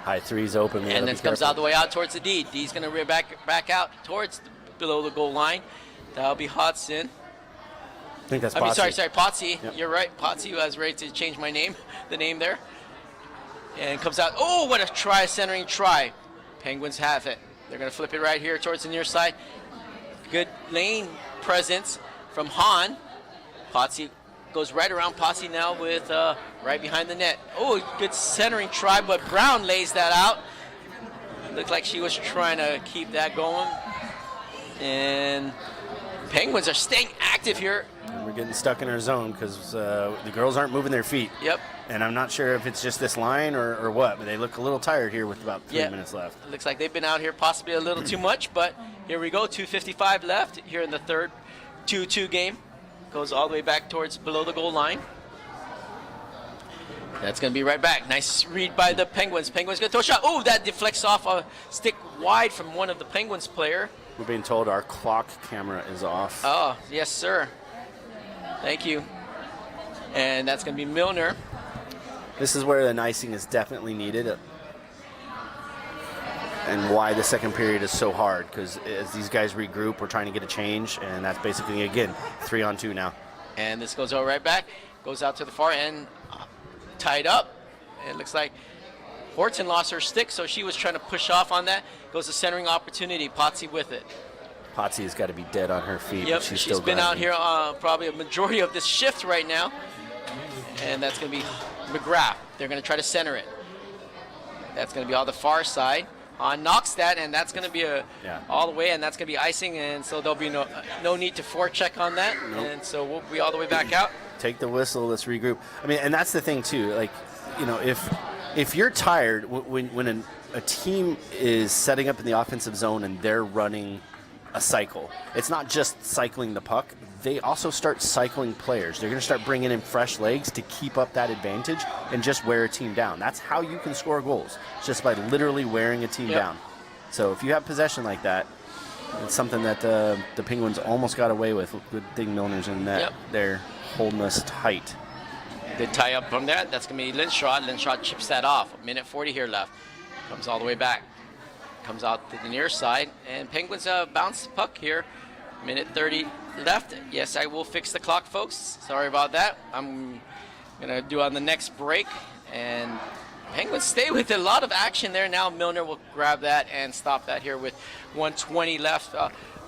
High three's open. And then comes all the way out towards the D. D's going to back out towards below the goal line. That'll be Hodson. I think that's I mean, Potsy. sorry, Potsy. Yep. You're right. Potsy was ready to change my name, the name there. And comes out. Oh, what a centering try. Penguins have it. They're going to flip it right here towards the near side. Good lane presence from Hahn. Potsy goes right around Potsy now with right behind the net. Oh, good centering try, but Brown lays that out. Looked like she was trying to keep that going. And Penguins are staying active here. And we're getting stuck in our zone because the girls aren't moving their feet. Yep. And I'm not sure if it's just this line or what, but they look a little tired here with about 3 minutes left. Looks like they've been out here possibly a little too much, but here we go. 2:55 left here in the third 2-2 game. Goes all the way back towards below the goal line. That's going to be right back. Nice read by the Penguins. Penguins going to throw a shot. Oh, that deflects off a stick wide from one of the Penguins player. We're being told our clock camera is off. Oh, yes, sir. Thank you. And that's going to be Milner. This is where the icing is definitely needed. And why the second period is so hard, because as these guys regroup, we're trying to get a change, and that's basically, again, 3-on-2 now. And this goes right back, goes out to the far end, tied up. It looks like Horton lost her stick, so she was trying to push off on that. Goes to centering opportunity, Potsy with it. Potsy's got to be dead on her feet. Yep, but she's she's still been out grinding. here probably a majority of this shift right now. And that's going to be McGrath. They're going to try to center it. That's going to be on the far side. On knocks that, and that's going to be all the way, and that's going to be icing, and so there'll be no need to forecheck on that. Nope. And so we'll be all the way back out. Take the whistle. Let's regroup. I mean, and that's the thing too. Like, you know, if you're tired when a team is setting up in the offensive zone and they're running a cycle, it's not just cycling the puck. They also start cycling players. They're going to start bringing in fresh legs to keep up that advantage and just wear a team down. That's how you can score goals, just by literally wearing a team down. So if you have possession like that, it's something that the Penguins almost got away with. Good thing Milner's in that. They're holding us tight. They tie up from there. That's going to be Lindström. Lindström chips that off. A minute 40 here left. Comes all the way back. Comes out to the near side. And Penguins bounce the puck here. Minute 30 left. Yes, I will fix the clock, folks. Sorry about that. I'm going to do on the next break. And Penguins stay with a lot of action there. Now Milner will grab that and stop that here with 1:20 left.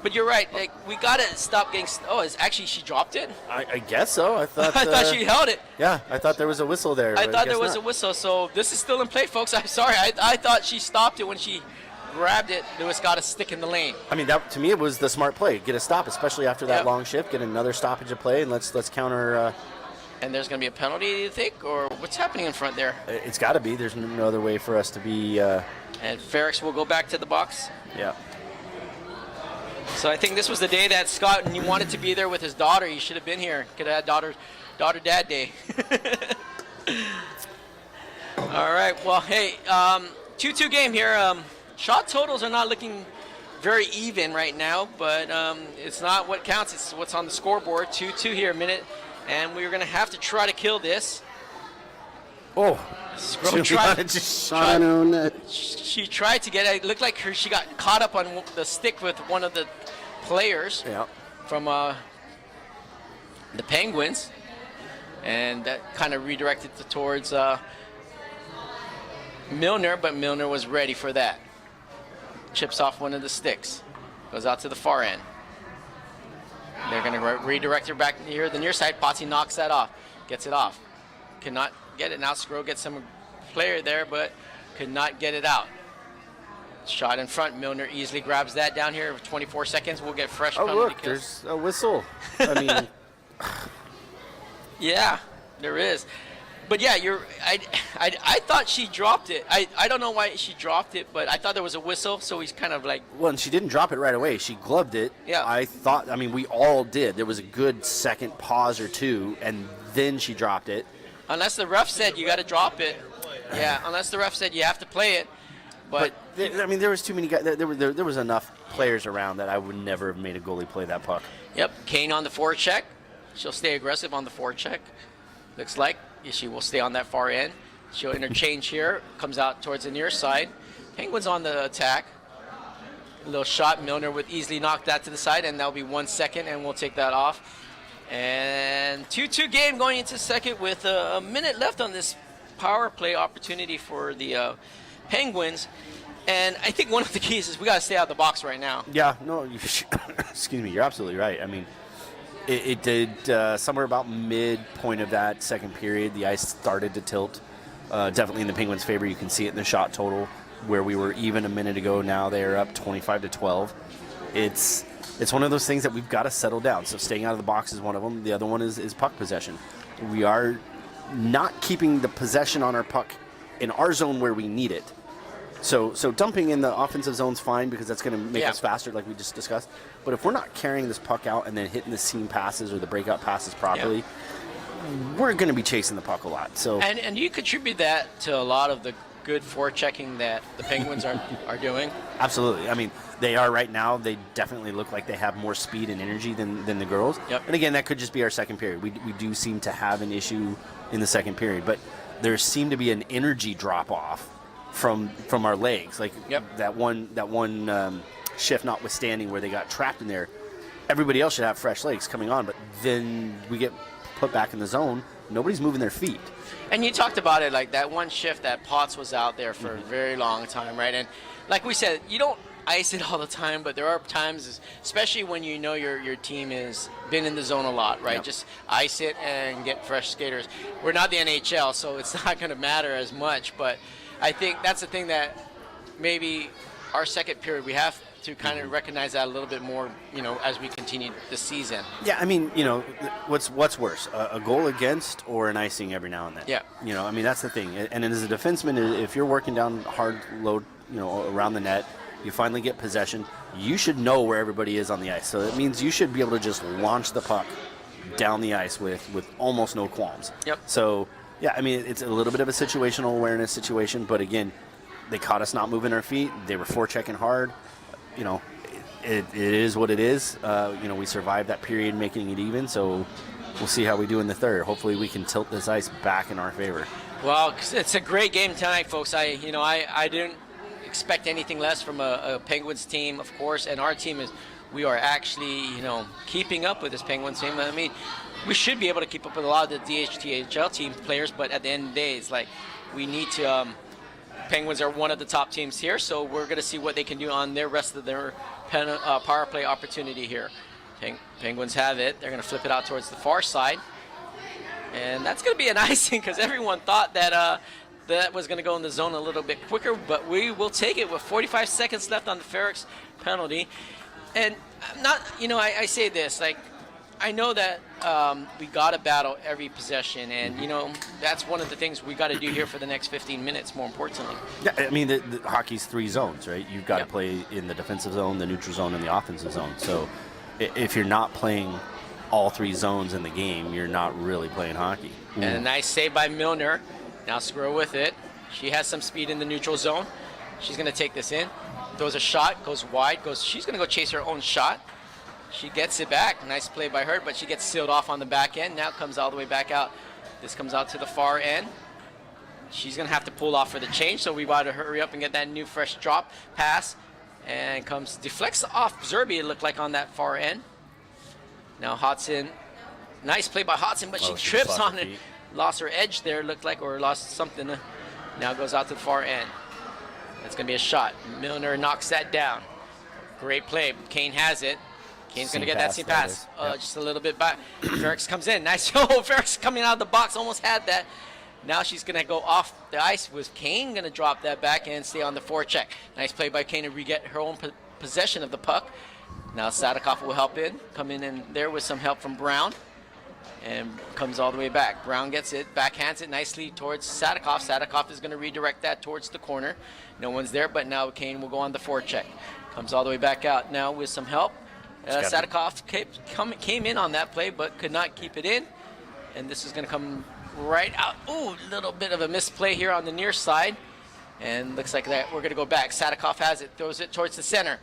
But you're right. Like, we got to stop getting... Oh, actually she dropped it? I guess so. I thought I thought she held it. Yeah, I thought there was a whistle there. I thought there was a whistle. So this is still in play, folks. I'm sorry. I thought she stopped it when she grabbed it. Lewis got a stick in the lane. I mean, that to me it was the smart play. Get a stop, especially after that long shift. Get another stoppage of play, and let's counter. And there's going to be a penalty, do you think, or what's happening in front there? It's got to be. There's no other way for us to be. And Ferrix will go back to the box. Yeah. So I think this was the day that Scott wanted to be there with his daughter. He should have been here. Could have had daughter-dad day. All right. Well, hey, 2-2 game here. Shot totals are not looking very even right now, but it's not what counts. It's what's on the scoreboard. 2-2 here, minute, and we're going to have to try to kill this. Oh, Sgro she tried to get it. It looked like she got caught up on the stick with one of the players from the Penguins, and that kind of redirected towards Milner, but Milner was ready for that. Chips off one of the sticks, goes out to the far end. They're going to redirect her back here, the near side. Potsy knocks that off, gets it off. Cannot get it. Now Sgro gets some player there, but could not get it out. Shot in front. Milner easily grabs that down here. 24 seconds. We'll get fresh penalty look, kills. there's a whistle. I mean, yeah, there is. But yeah, I thought she dropped it. I don't know why she dropped it, but I thought there was a whistle, so he's kind of like... Well, and she didn't drop it right away. She gloved it. Yeah. I mean, we all did. There was a good second pause or two, and then she dropped it. Unless the ref said you got to drop it. Yeah, unless the ref said you have to play it. But I mean, there was too many guys. There was enough players around that I would never have made a goalie play that puck. Yep, Kane on the forecheck. She'll stay aggressive on the forecheck. Looks like she will stay on that far end. She'll interchange here. Comes out towards the near side. Penguins on the attack. A little shot. Milner would easily knock that to the side, and that'll be 1 second, and we'll take that off. And 2-2 game going into second with a minute left on this power play opportunity for the Penguins. And I think one of the keys is we got to stay out of the box right now. Yeah, no, excuse me, you're absolutely right. I mean, it did somewhere about midpoint of that second period, the ice started to tilt. Definitely in the Penguins' favor. You can see it in the shot total where we were even a minute ago. Now they're up 25-12. It's one of those things that we've got to settle down. So staying out of the box is one of them. The other one is puck possession. We are not keeping the possession on our puck in our zone where we need it. So dumping in the offensive zone's fine because that's going to make us faster, like we just discussed. But if we're not carrying this puck out and then hitting the seam passes or the breakout passes properly, we're going to be chasing the puck a lot. So and you contribute that to a lot of the good forechecking that the Penguins are doing. Absolutely. I mean, they are right now. They definitely look like they have more speed and energy than the girls. Yep. And again, that could just be our second period. We do seem to have an issue in the second period, but there seemed to be an energy drop off from our legs. Like that one shift notwithstanding where they got trapped in there. Everybody else should have fresh legs coming on, but then we get put back in the zone. Nobody's moving their feet. And you talked about it, like that one shift that Potts was out there for a very long time, right? And like we said, ice it all the time, but there are times, especially when you know your team has been in the zone a lot, right? Yep. Just ice it and get fresh skaters. We're not the NHL, so it's not going to matter as much, but I think that's the thing that maybe our second period, we have to kind of recognize that a little bit more, as we continue the season. Yeah, I mean, what's worse, a goal against or an icing every now and then? Yeah. I mean, that's the thing. And as a defenseman, if you're working down hard load, around the net, you finally get possession, you should know where everybody is on the ice. So it means you should be able to just launch the puck down the ice with almost no qualms. Yep. So, yeah, I mean, it's a little bit of a situational awareness situation, but again, they caught us not moving our feet. They were forechecking hard. It is what it is. We survived that period, making it even. So we'll see how we do in the third. Hopefully, we can tilt this ice back in our favor. Well, it's a great game tonight, folks. I didn't expect anything less from a Penguins team, of course, and our team we are actually, keeping up with this Penguins team. I mean, we should be able to keep up with a lot of the DHTHL team players, but at the end of the day, it's like we need to. Penguins are one of the top teams here, so we're going to see what they can do on their rest of their power play opportunity here. Penguins have it. They're going to flip it out towards the far side, and that's going to be an icing because everyone thought that that was going to go in the zone a little bit quicker, but we will take it with 45 seconds left on the Ferrex penalty. And I'm not, I say this, like, I know that we got to battle every possession, and, that's one of the things we got to do here for the next 15 minutes, more importantly. Yeah, I mean, the hockey's 3 zones, right? You've got to play in the defensive zone, the neutral zone, and the offensive zone. So if you're not playing all 3 zones in the game, you're not really playing hockey. And a nice save by Milner. Now Sgro with it. She has some speed in the neutral zone. She's going to take this in. Throws a shot, goes wide, she's going to go chase her own shot. She gets it back. Nice play by her, but she gets sealed off on the back end. Now comes all the way back out. This comes out to the far end. She's going to have to pull off for the change, so we got to hurry up and get that new fresh drop pass. And deflects off Zerby, it looked like, on that far end. Now Hodson, nice play by Hodson, but she trips on it. Lost her edge there, looked like, or lost something. Now goes out to the far end. That's going to be a shot. Milner knocks that down. Great play. Kane has it. Kane's going to get that seam pass. Just a little bit back. Ferrex comes in. Nice. Oh, Ferrex coming out of the box. Almost had that. Now she's going to go off the ice. Was Kane going to drop that back and stay on the forecheck? Nice play by Kane to re-get her own possession of the puck. Now Sadikoff will come in there with some help from Brown. And comes all the way back. Brown gets it, backhands it nicely towards Sadikoff. Sadikoff is going to redirect that towards the corner. No one's there, but now Kane will go on the forecheck. Comes all the way back out now with some help. Sadikoff came in on that play, but could not keep it in. And this is going to come right out. Ooh, a little bit of a misplay here on the near side. And looks like that we're going to go back. Sadikoff has it, throws it towards the center.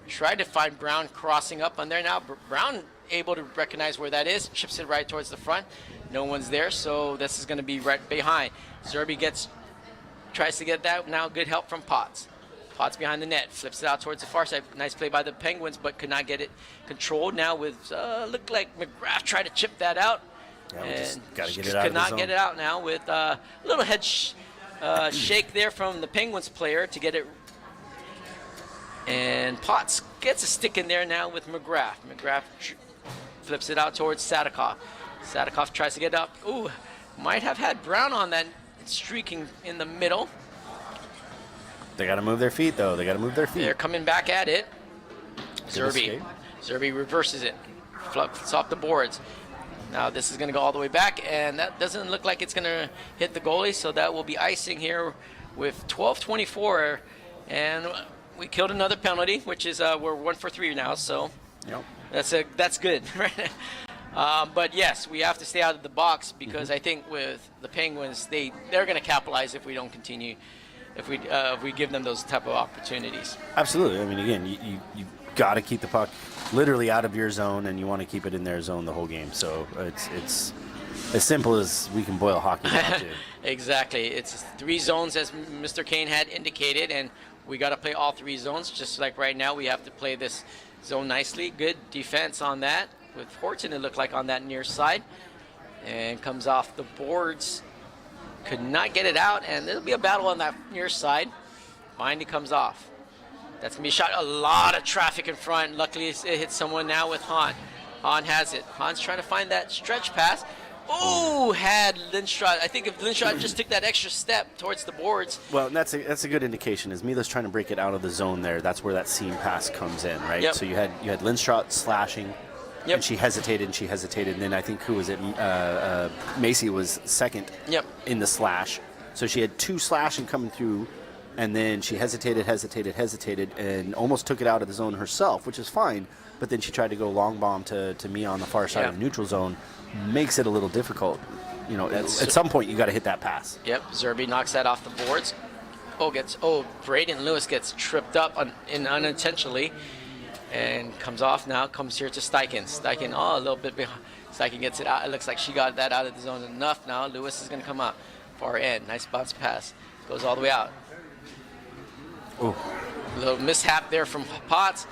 Tried to find Brown crossing up on there now. Brown able to recognize where that is, chips it right towards the front. No one's there, so this is going to be right behind. Zerby tries to get that. Now good help from Potts. Potts behind the net, flips it out towards the far side. Nice play by the Penguins, but could not get it controlled. Now with looked like McGrath tried to chip that out. Yeah, we and just got to get it out could of the not zone. get it out now with a little head shake there from the Penguins player to get it. And Potts gets a stick in there now with McGrath. McGrath flips it out towards Sadikoff. Sadikoff tries to get up. Ooh, might have had Brown on that, streaking in the middle. They got to move their feet, though. They got to move their feet. They're coming back at it. Zerby reverses it. Flips off the boards. Now this is going to go all the way back, and that doesn't look like it's going to hit the goalie, so that will be icing here with 12:24. And we killed another penalty, which is we're 1 for 3 now, so Yep. that's good. But yes, we have to stay out of the box because I think with the Penguins, they're going to capitalize if we don't continue, if we give them those type of opportunities. Absolutely. I mean, again, you got to keep the puck literally out of your zone, and you want to keep it in their zone the whole game. So it's as simple as we can boil hockey down to. Exactly. It's 3 zones, as Mr. Kane had indicated, and we got to play all 3 zones. Just like right now, we have to play this zone nicely. Good defense on that. With Horton, it looked like on that near side. And comes off the boards. Could not get it out, and there'll be a battle on that near side. Finally comes off. That's going to be a shot. A lot of traffic in front. Luckily, it hits someone now with Han. Han has it. Han's trying to find that stretch pass. Oh, had Lindstrad. I think if Lindstrad just took that extra step towards the boards. Well, that's a good indication. Is Mila's trying to break it out of the zone there. That's where that seam pass comes in, right? Yep. So you had Lindstrad slashing, Yep. and she hesitated, and then I think who was it? Macy was second Yep. in the slash. So she had 2 slashing coming through, and then she hesitated, and almost took it out of the zone herself, which is fine. But then she tried to go long bomb to Mia on the far side of the neutral zone. Makes it a little difficult. You know, at some point you got to hit that pass. Yep, Zerby knocks that off the boards. Braden Lewis gets tripped up unintentionally and comes off now. Comes here to Steichen. Steichen, a little bit behind. Steichen gets it out. It looks like she got that out of the zone enough now. Lewis is going to come up. Far end. Nice bounce pass. Goes all the way out. Oh, A little mishap there from Potts.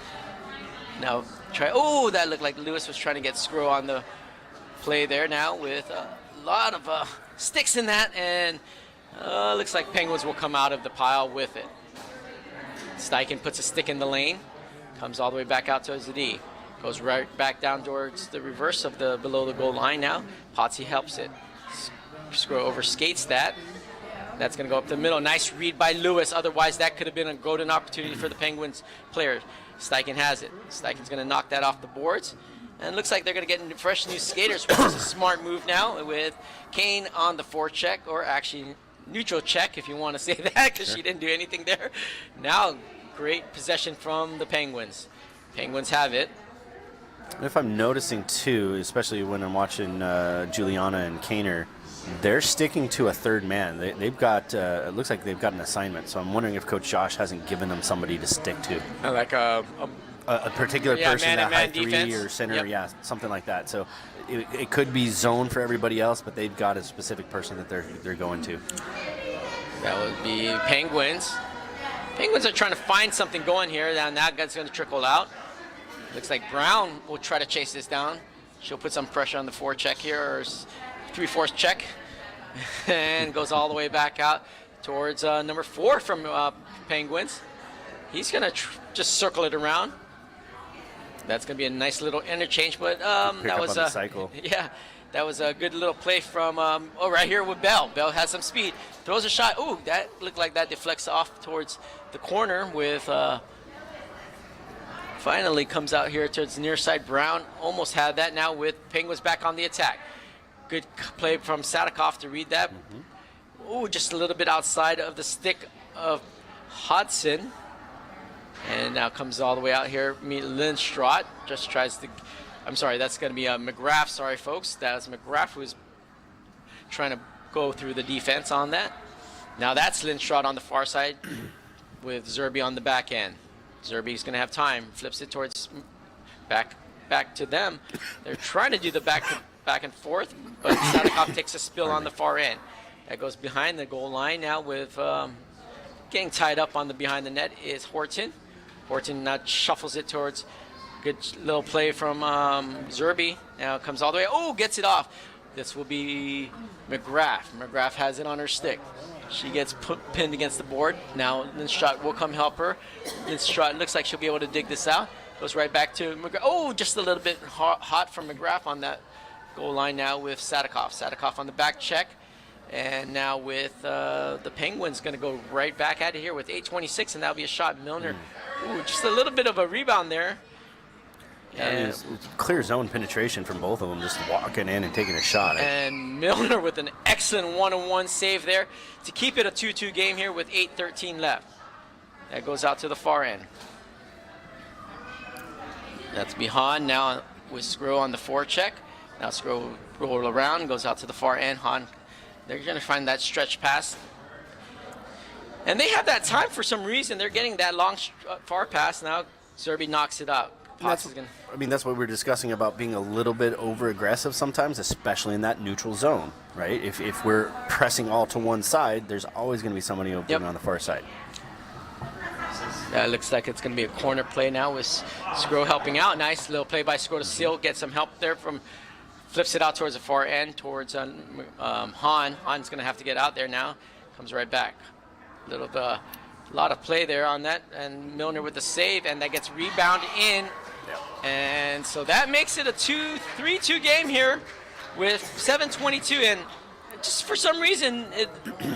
Now try. That looked like Lewis was trying to get Sgro on the play there now with a lot of sticks in that, and looks like Penguins will come out of the pile with it. Steichen puts a stick in the lane, comes all the way back out towards the D, goes right back down towards the reverse of the below the goal line now. Potsy helps it. Sgro overskates that. That's going to go up the middle. Nice read by Lewis. Otherwise, that could have been a golden opportunity for the Penguins players. Steichen has it. Steichen's going to knock that off the boards. And it looks like they're going to get fresh new skaters, which is a smart move now with Kane on the forecheck, or actually neutral check if you want to say that, because she didn't do anything there. Now, great possession from the Penguins. Penguins have it. if I'm noticing too, especially when I'm watching Juliana and Kaner, they're sticking to a third man. They've got, it looks like they've got an assignment. So I'm wondering if Coach Josh hasn't given them somebody to stick to. Like a particular person, that high three defense. or center, Yep. yeah, something like that. So it could be zone for everybody else, but they've got a specific person that they're going to. That would be Penguins. Penguins are trying to find something going here, and that guy's going to trickle out. Looks like Brown will try to chase this down. She'll put some pressure on the forecheck here, or 3/4 check, and goes all the way back out towards number 4 from Penguins. He's going to just circle it around. That's going to be a nice little interchange, but that was a cycle. Yeah, that was a good little play from right here with Bell. Bell has some speed, throws a shot. Ooh, that looked like that deflects off towards the corner with. Finally comes out here towards the near side. Brown almost had that now with Penguins back on the attack. Good play from Sadikoff to read that. Ooh, just a little bit outside of the stick of Hodson. And now comes all the way out here. Lindstrad just tries to, I'm sorry, that's going to be McGrath. Sorry, folks. That's McGrath who's trying to go through the defense on that. Now that's Lindstrad on the far side with Zerby on the back end. Zerby's going to have time. Flips it towards back to them. They're trying to do the back and forth, but Sadikoff takes a spill on the far end. That goes behind the goal line now with getting tied up on the behind the net is Horton. Horton now shuffles it towards good little play from Zerby. Now comes all the way. Oh, gets it off. This will be McGrath. McGrath has it on her stick. She gets pinned against the board. Now Lindstrad will come help her. Lindstrad looks like she'll be able to dig this out. Goes right back to McGrath. Oh, just a little bit hot from McGrath on that goal line now with Sadikoff. Sadikoff on the back check. And now with the Penguins going to go right back at it here with 8:26, and that'll be a shot. Milner, ooh, just a little bit of a rebound there. Yeah, it's clear zone penetration from both of them, just walking in and taking a shot. And Milner with an excellent one-on-one save there to keep it a 2-2 game here with 8:13 left. That goes out to the far end. That's behind now with Sgro on the forecheck. Now Sgro roll around, goes out to the far end. Han, they're going to find that stretch pass. And they have that time for some reason. They're getting that long far pass. Now Zerby knocks it out. That's what we're discussing about being a little bit over-aggressive sometimes, especially in that neutral zone, right? If we're pressing all to one side, there's always going to be somebody open on the far side. That looks like it's going to be a corner play now with Sgro helping out. Nice little play by Sgro to seal, get some help there from, flips it out towards the far end, towards Han. Han's going to have to get out there now. Comes right back. Little A lot of play there on that, and Milner with the save, and that gets rebounded in. And so that makes it a 3-2 game here with 7:22, and just for some reason,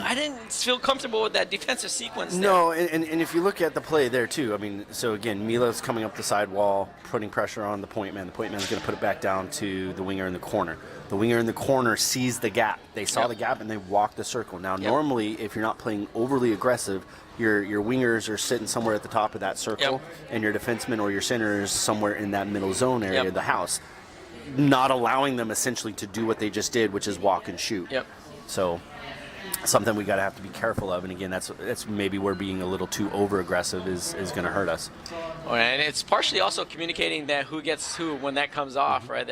I didn't feel comfortable with that defensive sequence there. No, and if you look at the play there too, I mean, so again, Mila's coming up the side wall, putting pressure on the point man. The point man's going to put it back down to the winger in the corner. The winger in the corner sees the gap. They saw the gap and they walk the circle. Now, normally, if you're not playing overly aggressive, your wingers are sitting somewhere at the top of that circle, and your defenseman or your center is somewhere in that middle zone area of the house, not allowing them essentially to do what they just did, which is walk and shoot. So something we got to have to be careful of, and again, that's maybe where being a little too over aggressive is going to hurt us. And it's partially also communicating that who gets who when that comes off, right?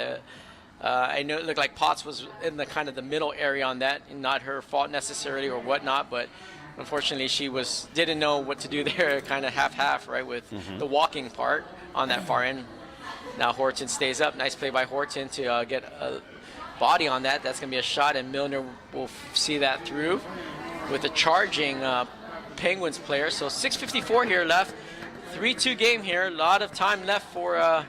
I know it looked like Potts was in the kind of the middle area on that, not her fault necessarily or whatnot, but unfortunately she didn't know what to do there, kind of half-half, right, with the walking part on that far end. Now Horton stays up. Nice play by Horton to get a body on that. That's going to be a shot, and Milner will see that through with a charging Penguins player. So 6:54 here left. 3-2 game here. A lot of time left for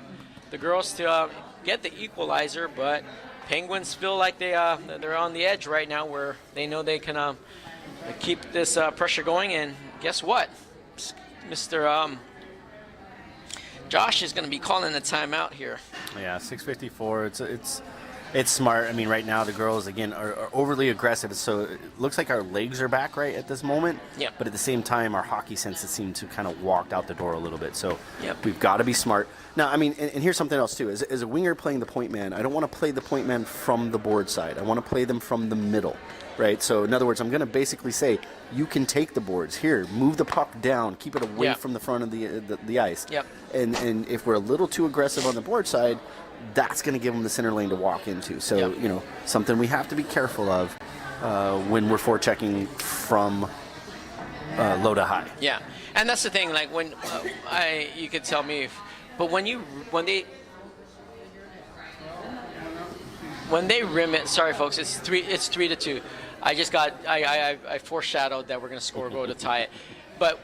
the girls to get the equalizer, but Penguins feel like they're on the edge right now, where they know they can keep this pressure going. And guess what? Mr. Josh is going to be calling a timeout here. Yeah, 6:54. It's smart. I mean, right now the girls again are overly aggressive, so it looks like our legs are back right at this moment. But at the same time, our hockey senses seem to kind of walked out the door a little bit. So we've got to be smart. Now, I mean, and here's something else too. As a winger playing the point man, I don't want to play the point man from the board side. I want to play them from the middle, right? So in other words, I'm going to basically say, you can take the boards here, move the puck down, keep it away from the front of the ice. And if we're a little too aggressive on the board side, that's going to give them the center lane to walk into. So, you know, something we have to be careful of when we're forechecking from low to high. Yeah, and that's the thing. Like when you could tell me, but when they rim it. Sorry, folks. It's 3-2. I foreshadowed that we're going to score a goal to tie it, but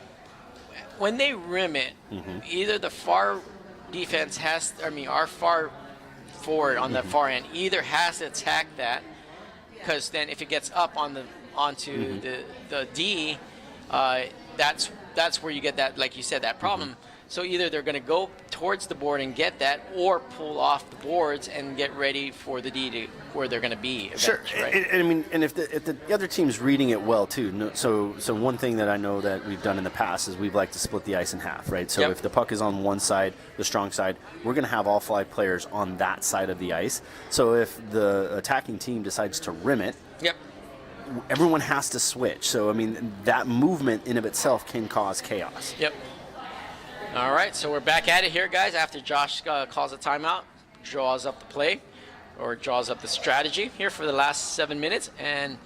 when they rim it, either the far defense our far forward on the far end either has to attack that, because then if it gets up onto the D, that's where you get that, like you said, that problem. So either they're going to go towards the board and get that, or pull off the boards and get ready for the D to where they're going to be. Sure, right? And I mean, and if the other team's reading it well too. So one thing that I know that we've done in the past is we've liked to split the ice in half, right? So if the puck is on one side, the strong side, we're going to have all 5 players on that side of the ice. So if the attacking team decides to rim it, everyone has to switch. So I mean, that movement in of itself can cause chaos. All right, so we're back at it here, guys, after Josh calls a timeout, draws up the play, or draws up the strategy here for the last 7 minutes. And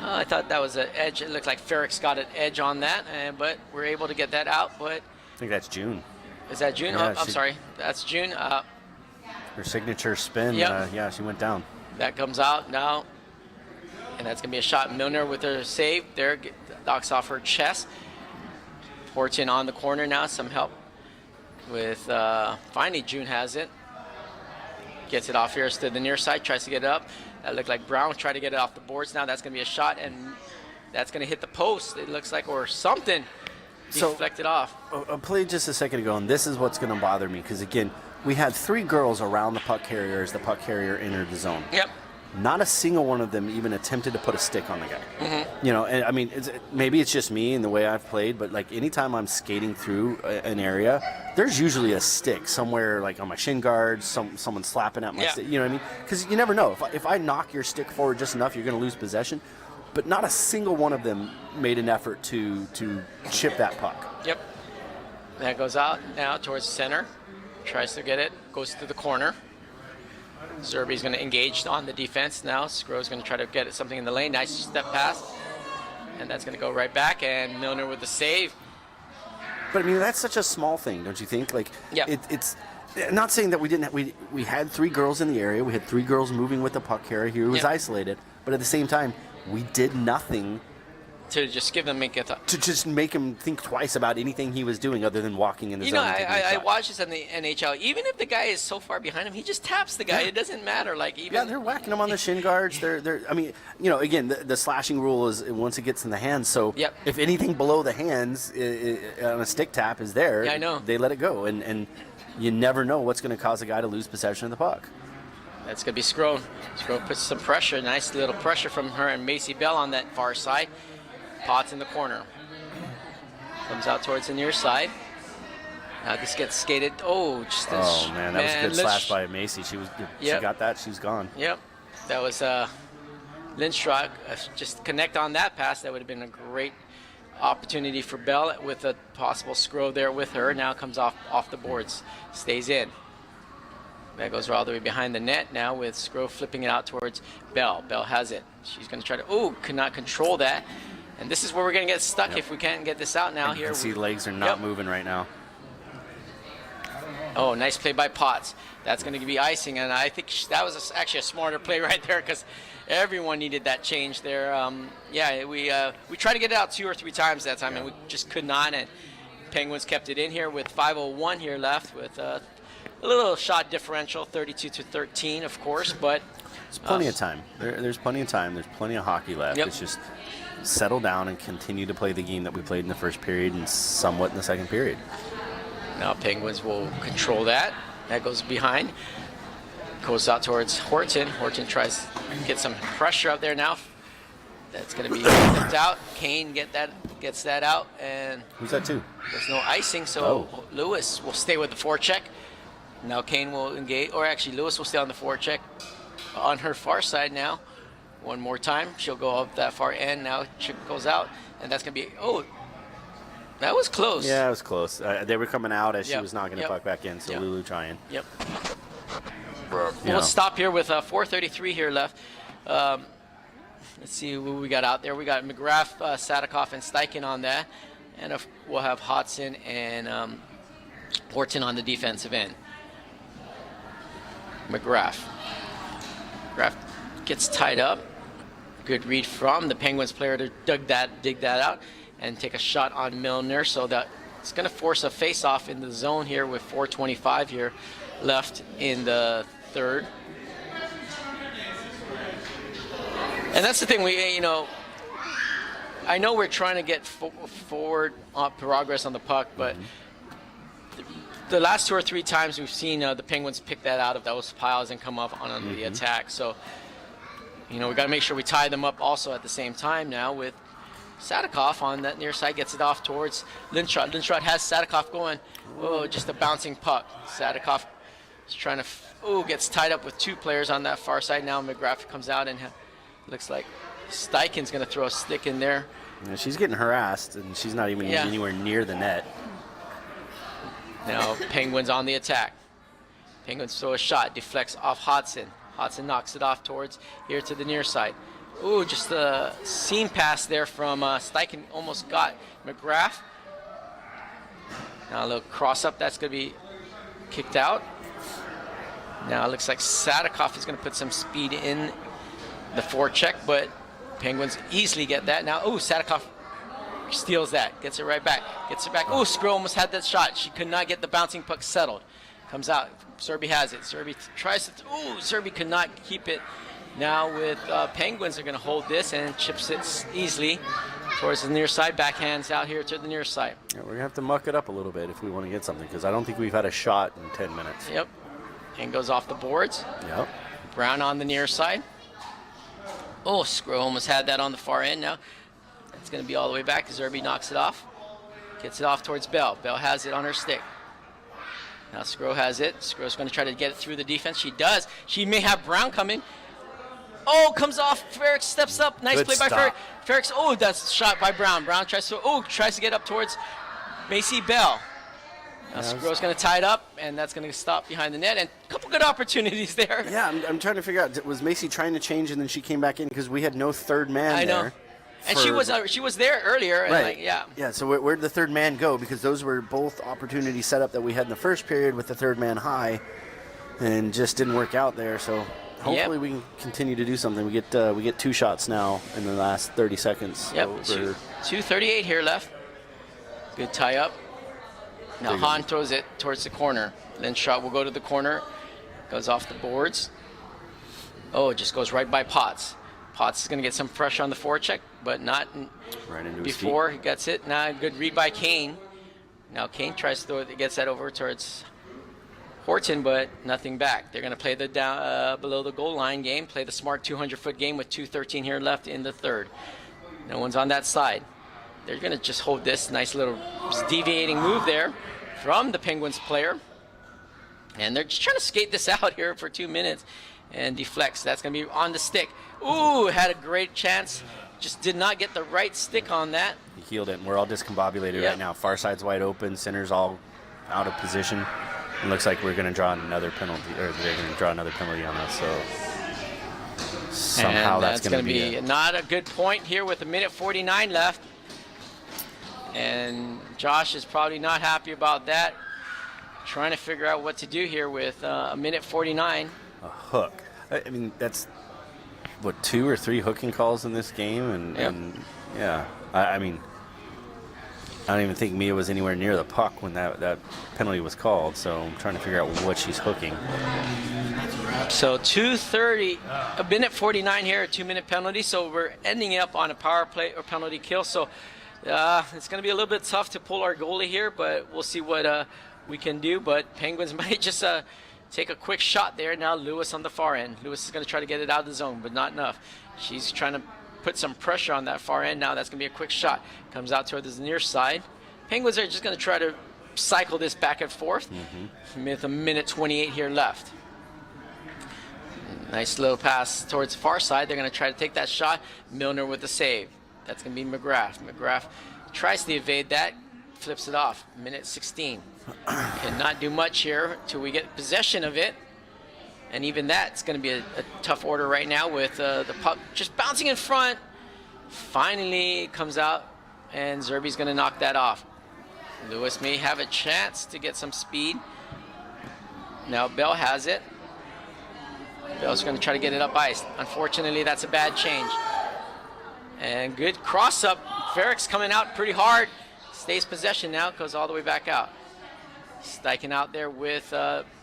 I thought that was an edge. It looked like Ferrick's got an edge on that, but we're able to get that out. But I think that's June. Is that June? Yeah, I'm sorry. That's June. Her signature spin, yeah, she went down. That comes out now, and that's going to be a shot. Milner with her save there, knocks off her chest. Horton on the corner now, some help with, finally June has it. Gets it off here to the near side, tries to get it up. That looked like Brown tried to get it off the boards. Now that's going to be a shot, and that's going to hit the post, it looks like, or something deflected off. I played just a second ago, and this is what's going to bother me, because again, we had 3 girls around the puck carrier as the puck carrier entered the zone. Not a single one of them even attempted to put a stick on the guy. You know, and I mean, maybe it's just me and the way I've played, but like anytime I'm skating through an area, there's usually a stick somewhere, like on my shin guard, someone slapping at my stick. You know what I mean? Because you never know. If I knock your stick forward just enough, you're going to lose possession. But not a single one of them made an effort to chip that puck. That goes out now towards the center. Tries to get it. Goes to the corner. Zerby's going to engage on the defense now. Sgro's going to try to get something in the lane. Nice step pass. And that's going to go right back. And Milner with the save. But, I mean, that's such a small thing, don't you think? Like, it's not saying that we didn't we had 3 girls in the area. We had 3 girls moving with the puck carrier. He was isolated. But at the same time, we did nothing to just give them to just make him think twice about anything he was doing other than walking in the You zone. know, and taking a I shot. watched this in the NHL. Even if the guy is so far behind him, he just taps the guy. It doesn't matter. Like even Yeah, they're whacking him on the shin guards. They're. I mean, you know, again, the slashing rule is once it gets in the hands. So Yep. if anything below the hands on a stick tap is there, Yeah, I know. they let it go, and you never know what's going to cause a guy to lose possession of the puck. That's going to be Sgro. Sgro puts some pressure, nice little pressure from her and Macy Bell on that far side. Potts in the corner. Comes out towards the near side. Now this gets skated. Oh, just Oh man, that was a good slash Lynch- by Macy. She Yep. got that. She's gone. Yep, that was Lindstrom. Just connect on that pass. That would have been a great opportunity for Bell with a possible Sgro there with her. Now comes off the boards, stays in. That goes all the way behind the net now with Sgro flipping it out towards Bell. Bell has it. She's going to try to, could not control that. And this is where we're going to get stuck if we can't get this out now You here. can see legs are not Yep. moving right now. Oh, nice play by Potts. That's going to be icing, and I think that was actually a smarter play right there because everyone needed that change there. Yeah, we tried to get it out 2 or 3 times that time, and we just could not. And Penguins kept it in here with 5:01 here left with a little shot differential, 32-13, of course, but There's plenty of time. There's plenty of time. There's plenty of hockey left. Yep. It's just settle down and continue to play the game that we played in the first period and somewhat in the second period. now Penguins will control that. That goes behind. Goes out towards Horton. Horton tries to get some pressure out there now. That's going to be flipped out. Kane gets that out, and Who's that to? there's no icing, so Lewis will stay with the forecheck. Now Kane will engage, or actually Lewis will stay on the forecheck on her far side now. One more time, she'll go up that far end. Now chip goes out, and that's going to be, that was close. Yeah, it was close. They were coming out as she Yep. was knocking the Yep. puck back in, so Yep. Lulu trying. Yep. You We'll know. stop here with 4:33 here left. Let's see who we got out there. We got McGrath, Sadikoff, and Steichen on that. And we'll have Hodson and Horton on the defensive end. McGrath gets tied up. Good read from the Penguins player to dig that out and take a shot on Milner. So that it's going to force a face-off in the zone here with 4:25 here left in the third. And that's the thing, I know we're trying to get forward progress on the puck, but the last 2 or 3 times we've seen the Penguins pick that out of those piles and come up on the attack. So, we got to make sure we tie them up also at the same time now with Sadikoff on that near side, gets it off towards Lindstrom. Lindstrom has Sadikoff going. Oh, just a bouncing puck. Sadikoff is trying to, gets tied up with 2 players on that far side. Now McGrath comes out and looks like Steichen's going to throw a stick in there. Yeah, she's getting harassed, and she's not even anywhere near the net. Now Penguins on the attack. Penguins throw a shot, deflects off Hodson. Hodson knocks it off towards here to the near side. Ooh, just a seam pass there from Steichen, almost got McGrath. Now a little cross up, that's going to be kicked out. Now it looks like Sadikoff is going to put some speed in the forecheck, but Penguins easily get that. Now, Sadikoff steals that, gets it right back, gets it back. Sgro almost had that shot. She could not get the bouncing puck settled. Comes out, Serby has it. Serby tries to, Serby could not keep it. Now with Penguins are going to hold this and chips it easily towards the near side. Backhands out here to the near side. Yeah, we're going to have to muck it up a little bit if we want to get something, because I don't think we've had a shot in 10 minutes. Yep, and goes off the boards. Yep. Brown on the near side. Sgro almost had that on the far end now. It's going to be all the way back. Zerby knocks it off. Gets it off towards Bell. Bell has it on her stick. Now Sgro has it. Sgro's going to try to get it through the defense. She does. She may have Brown coming. Comes off. Ferrick steps up. Nice Good play by stop. Ferrick. Ferrick's, that's shot by Brown. Brown tries to get up towards Macy Bell. Now Sgro's going to tie it up, and that's going to stop behind the net. And a couple good opportunities there. Yeah, I'm trying to figure out, was Macy trying to change and then she came back in because we had no third man there? I know. And she was there earlier. And Right. Yeah, so where'd the third man go? Because those were both opportunities set up that we had in the first period with the third man high, and just didn't work out there. So hopefully we can continue to do something. We get 2 shots now in the last 30 seconds. Yep, 2:38 here left. Good tie up. Now Han throws it towards the corner. Then shot will go to the corner. Goes off the boards. Oh, it just goes right by Potts. Potts is going to get some pressure on the forecheck, but not right into before he gets it. Now, good read by Kane. Now Kane tries to throw it, gets that over towards Horton, but nothing back. They're going to play the down below the goal line game, play the smart 200-foot game with 2:13 here left in the third. No one's on that side. They're going to just hold this nice little deviating move there from the Penguins player. And they're just trying to skate this out here for 2 minutes and deflects. That's going to be on the stick. Ooh, had a great chance. Just did not get the right stick on that. He healed it, and we're all discombobulated right now. Far side's wide open, center's all out of position. It looks like we're going to draw another penalty, or they're going to draw another penalty on us. So somehow and that's going to be not a good point here with 1:49 left. And Josh is probably not happy about that. Trying to figure out what to do here with 1:49. A hook. I mean, that's what, 2 or 3 hooking calls in this game, and yeah, I mean, I don't even think Mia was anywhere near the puck when that penalty was called. So I'm trying to figure out what she's hooking. So 2:30, 1:49 here, a 2-minute penalty. So we're ending up on a power play or penalty kill. So it's going to be a little bit tough to pull our goalie here, but we'll see what we can do. But Penguins might just take a quick shot there. Now Lewis on the far end. Lewis is going to try to get it out of the zone, but not enough. She's trying to put some pressure on that far end. Now that's going to be a quick shot. Comes out towards the near side. Penguins are just going to try to cycle this back and forth with 1:28 here left. Nice little pass towards the far side. They're going to try to take that shot. Milner with the save. That's going to be McGrath. McGrath tries to evade that, flips it off. 1:16. Cannot do much here until we get possession of it. And even that's going to be a tough order right now with the puck just bouncing in front. Finally it comes out, and Zerby's going to knock that off. Lewis may have a chance to get some speed. Now Bell has it. Bell's going to try to get it up ice. Unfortunately, that's a bad change. And good cross-up. Ferrick's coming out pretty hard. Stays possession now, goes all the way back out. Steichen out there with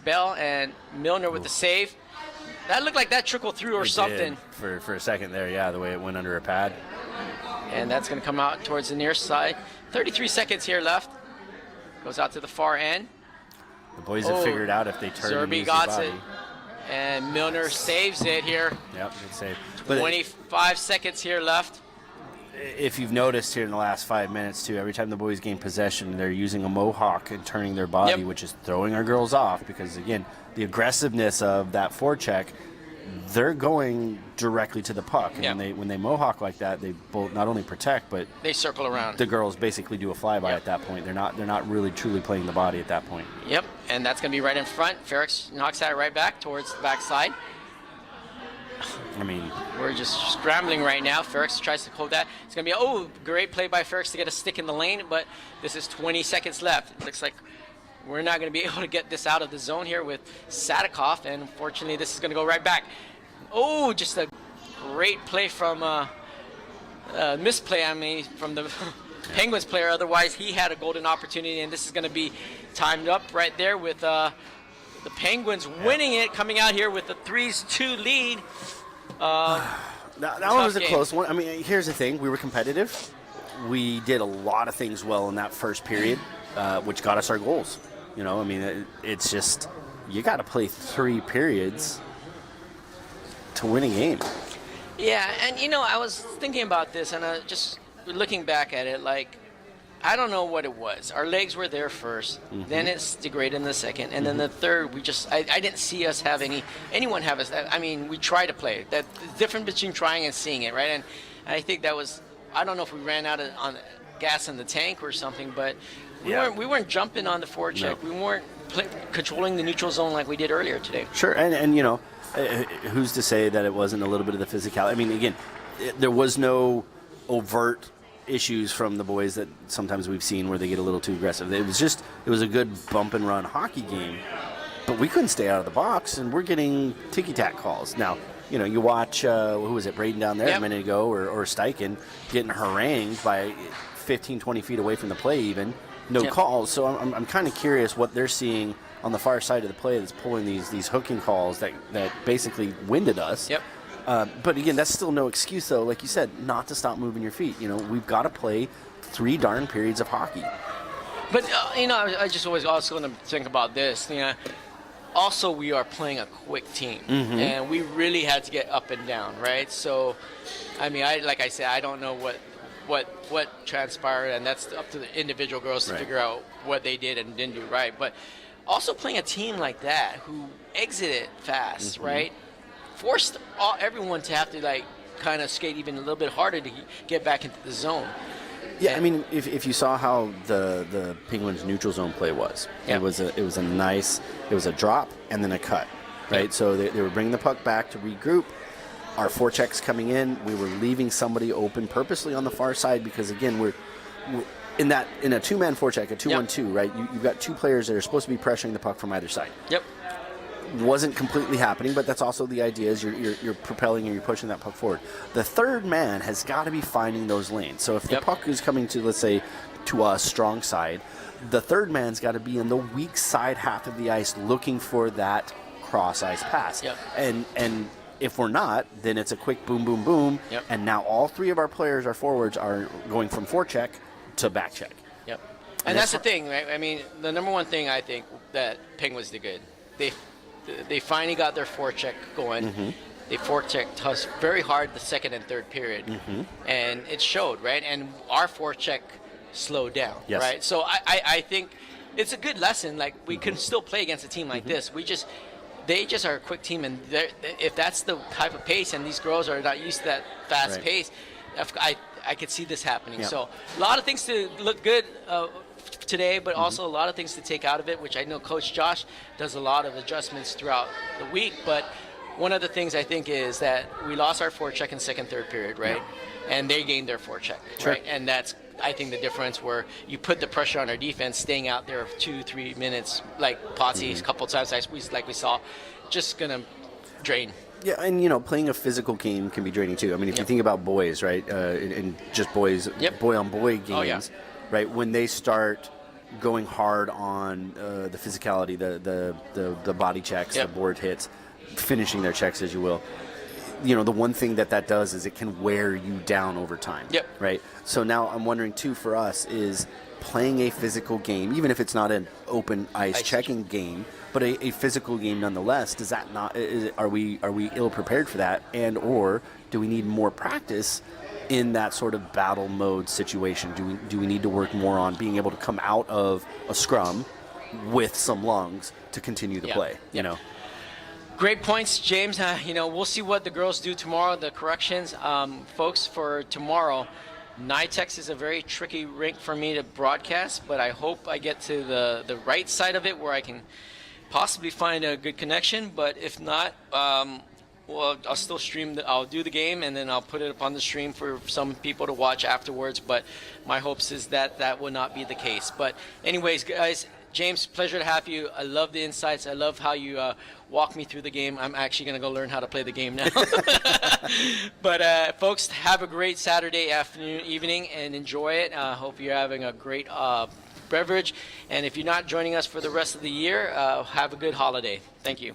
Bell, and Milner with the save. That looked like that trickled through or something. For a second there, yeah, the way it went under a pad. And that's going to come out towards the near side. 33 seconds here left. Goes out to the far end. The boys have figured out if they turn and use their body. It. And Milner saves it here. Yep, good save. 25 seconds here left. If you've noticed here in the last 5 minutes, too, every time the boys gain possession, they're using a mohawk and turning their body, which is throwing our girls off because, again, the aggressiveness of that forecheck, they're going directly to the puck. And when they mohawk like that, they both not only protect, but they circle around. The girls basically do a flyby at that point. They're not really truly playing the body at that point. Yep, and that's going to be right in front. Ferrick knocks that right back towards the backside. I mean, we're just scrambling right now. Ferrick tries to hold that. It's going to be great play by Ferrick to get a stick in the lane, but this is 20 seconds left. It looks like we're not going to be able to get this out of the zone here with Sadikoff, and unfortunately this is going to go right back. Oh, just a great play from misplay, from the Penguins player. Otherwise, he had a golden opportunity, and this is going to be timed up right there with the Penguins winning it, coming out here with a 3-2 lead. That one was a close one. I mean, here's the thing. We were competitive. We did a lot of things well in that first period, which got us our goals. You know, I mean, it's just, you got to play 3 periods to win a game. Yeah, and, I was thinking about this, and just looking back at it, like, I don't know what it was. Our legs were there first, then it's degraded in the second, and then the third, I didn't see us have anyone have us. I mean, we tried to play. That the difference between trying and seeing it, right? And I think that was, I don't know if we ran out on gas in the tank or something, but we weren't jumping on the forecheck. No. We weren't controlling the neutral zone like we did earlier today. Sure, and who's to say that it wasn't a little bit of the physicality? I mean, again, there was no overt issues from the boys that sometimes we've seen where they get a little too aggressive. It was a good bump and run hockey game. but we couldn't stay out of the box, and we're getting ticky-tack calls. Now, you watch, who was it, Braden down there a minute ago, or Steichen getting harangued by 15, 20 feet away from the play even. No calls. So I'm kind of curious what they're seeing on the far side of the play that's pulling these hooking calls that basically winded us. Yep. But again, that's still no excuse, though, like you said, not to stop moving your feet. We've got to play 3 darn periods of hockey. But, I just always also going to think about this. Also, we are playing a quick team, and we really had to get up and down, right? So, like I said, I don't know what transpired, and that's up to the individual girls to figure out what they did and didn't do right. But also playing a team like that who exited fast, right, forced everyone to have to kind of skate even a little bit harder to get back into the zone. Yeah, if you saw how the Penguins' neutral zone play was, it was a drop and then a cut, right? Yep. So they were bringing the puck back to regroup. Our forechecks coming in, we were leaving somebody open purposely on the far side because again we're in a 2-man forecheck, a 2-1-2, right? You've got 2 players that are supposed to be pressuring the puck from either side. Yep. Wasn't completely happening, but that's also the idea is you're propelling and you're pushing that puck forward. The third man has got to be finding those lanes. So if the puck is coming to, let's say, to a strong side, the third man's got to be in the weak side half of the ice looking for that cross ice pass. Yep. And if we're not, then it's a quick boom, boom, boom. Yep. And now all 3 of our players, our forwards, are going from forecheck to back check. Yep. And that's the thing, right? The number one thing I think that Penguins did good, they finally got their forecheck going. They forechecked us very hard the second and third period, and it showed, right? And our forecheck slowed down, right? So I think it's a good lesson. Like we can still play against a team like this. They just are a quick team, and if that's the type of pace, and these girls are not used to that fast pace, I could see this happening. Yeah. So a lot of things to look good today, but also a lot of things to take out of it, which I know Coach Josh does a lot of adjustments throughout the week. But one of the things I think is that we lost our forecheck in second, third period, right? Yeah. And they gained their forecheck, right? And that's, I think, the difference where you put the pressure on our defense, staying out there 2-3 minutes, like Potsy's a couple times like we saw, just going to drain. Yeah, and playing a physical game can be draining too. If you think about boys, right, and just boys, boy-on-boy games, right, when they start going hard on the physicality, the body checks, the board hits, finishing their checks, as you will, the one thing that does is it can wear you down over time, right? So now I'm wondering too for us is playing a physical game, even if it's not an open ice checking game, but a physical game nonetheless. Does that not? Are we ill prepared for that, and or do we need more practice in that sort of battle mode situation? Do we need to work more on being able to come out of a scrum with some lungs to continue the play? Great points, James. We'll see what the girls do tomorrow. The corrections, folks, for tomorrow. NYTEX is a very tricky rink for me to broadcast, but I hope I get to the right side of it where I can possibly find a good connection. But if not, well, I'll still stream. I'll do the game, and then I'll put it up on the stream for some people to watch afterwards. But my hopes is that will not be the case. But anyways, guys, James, pleasure to have you. I love the insights. I love how you walk me through the game. I'm actually going to go learn how to play the game now. But folks, have a great Saturday afternoon, evening, and enjoy it. Hope you're having a great beverage. And if you're not joining us for the rest of the year, have a good holiday. Thank you.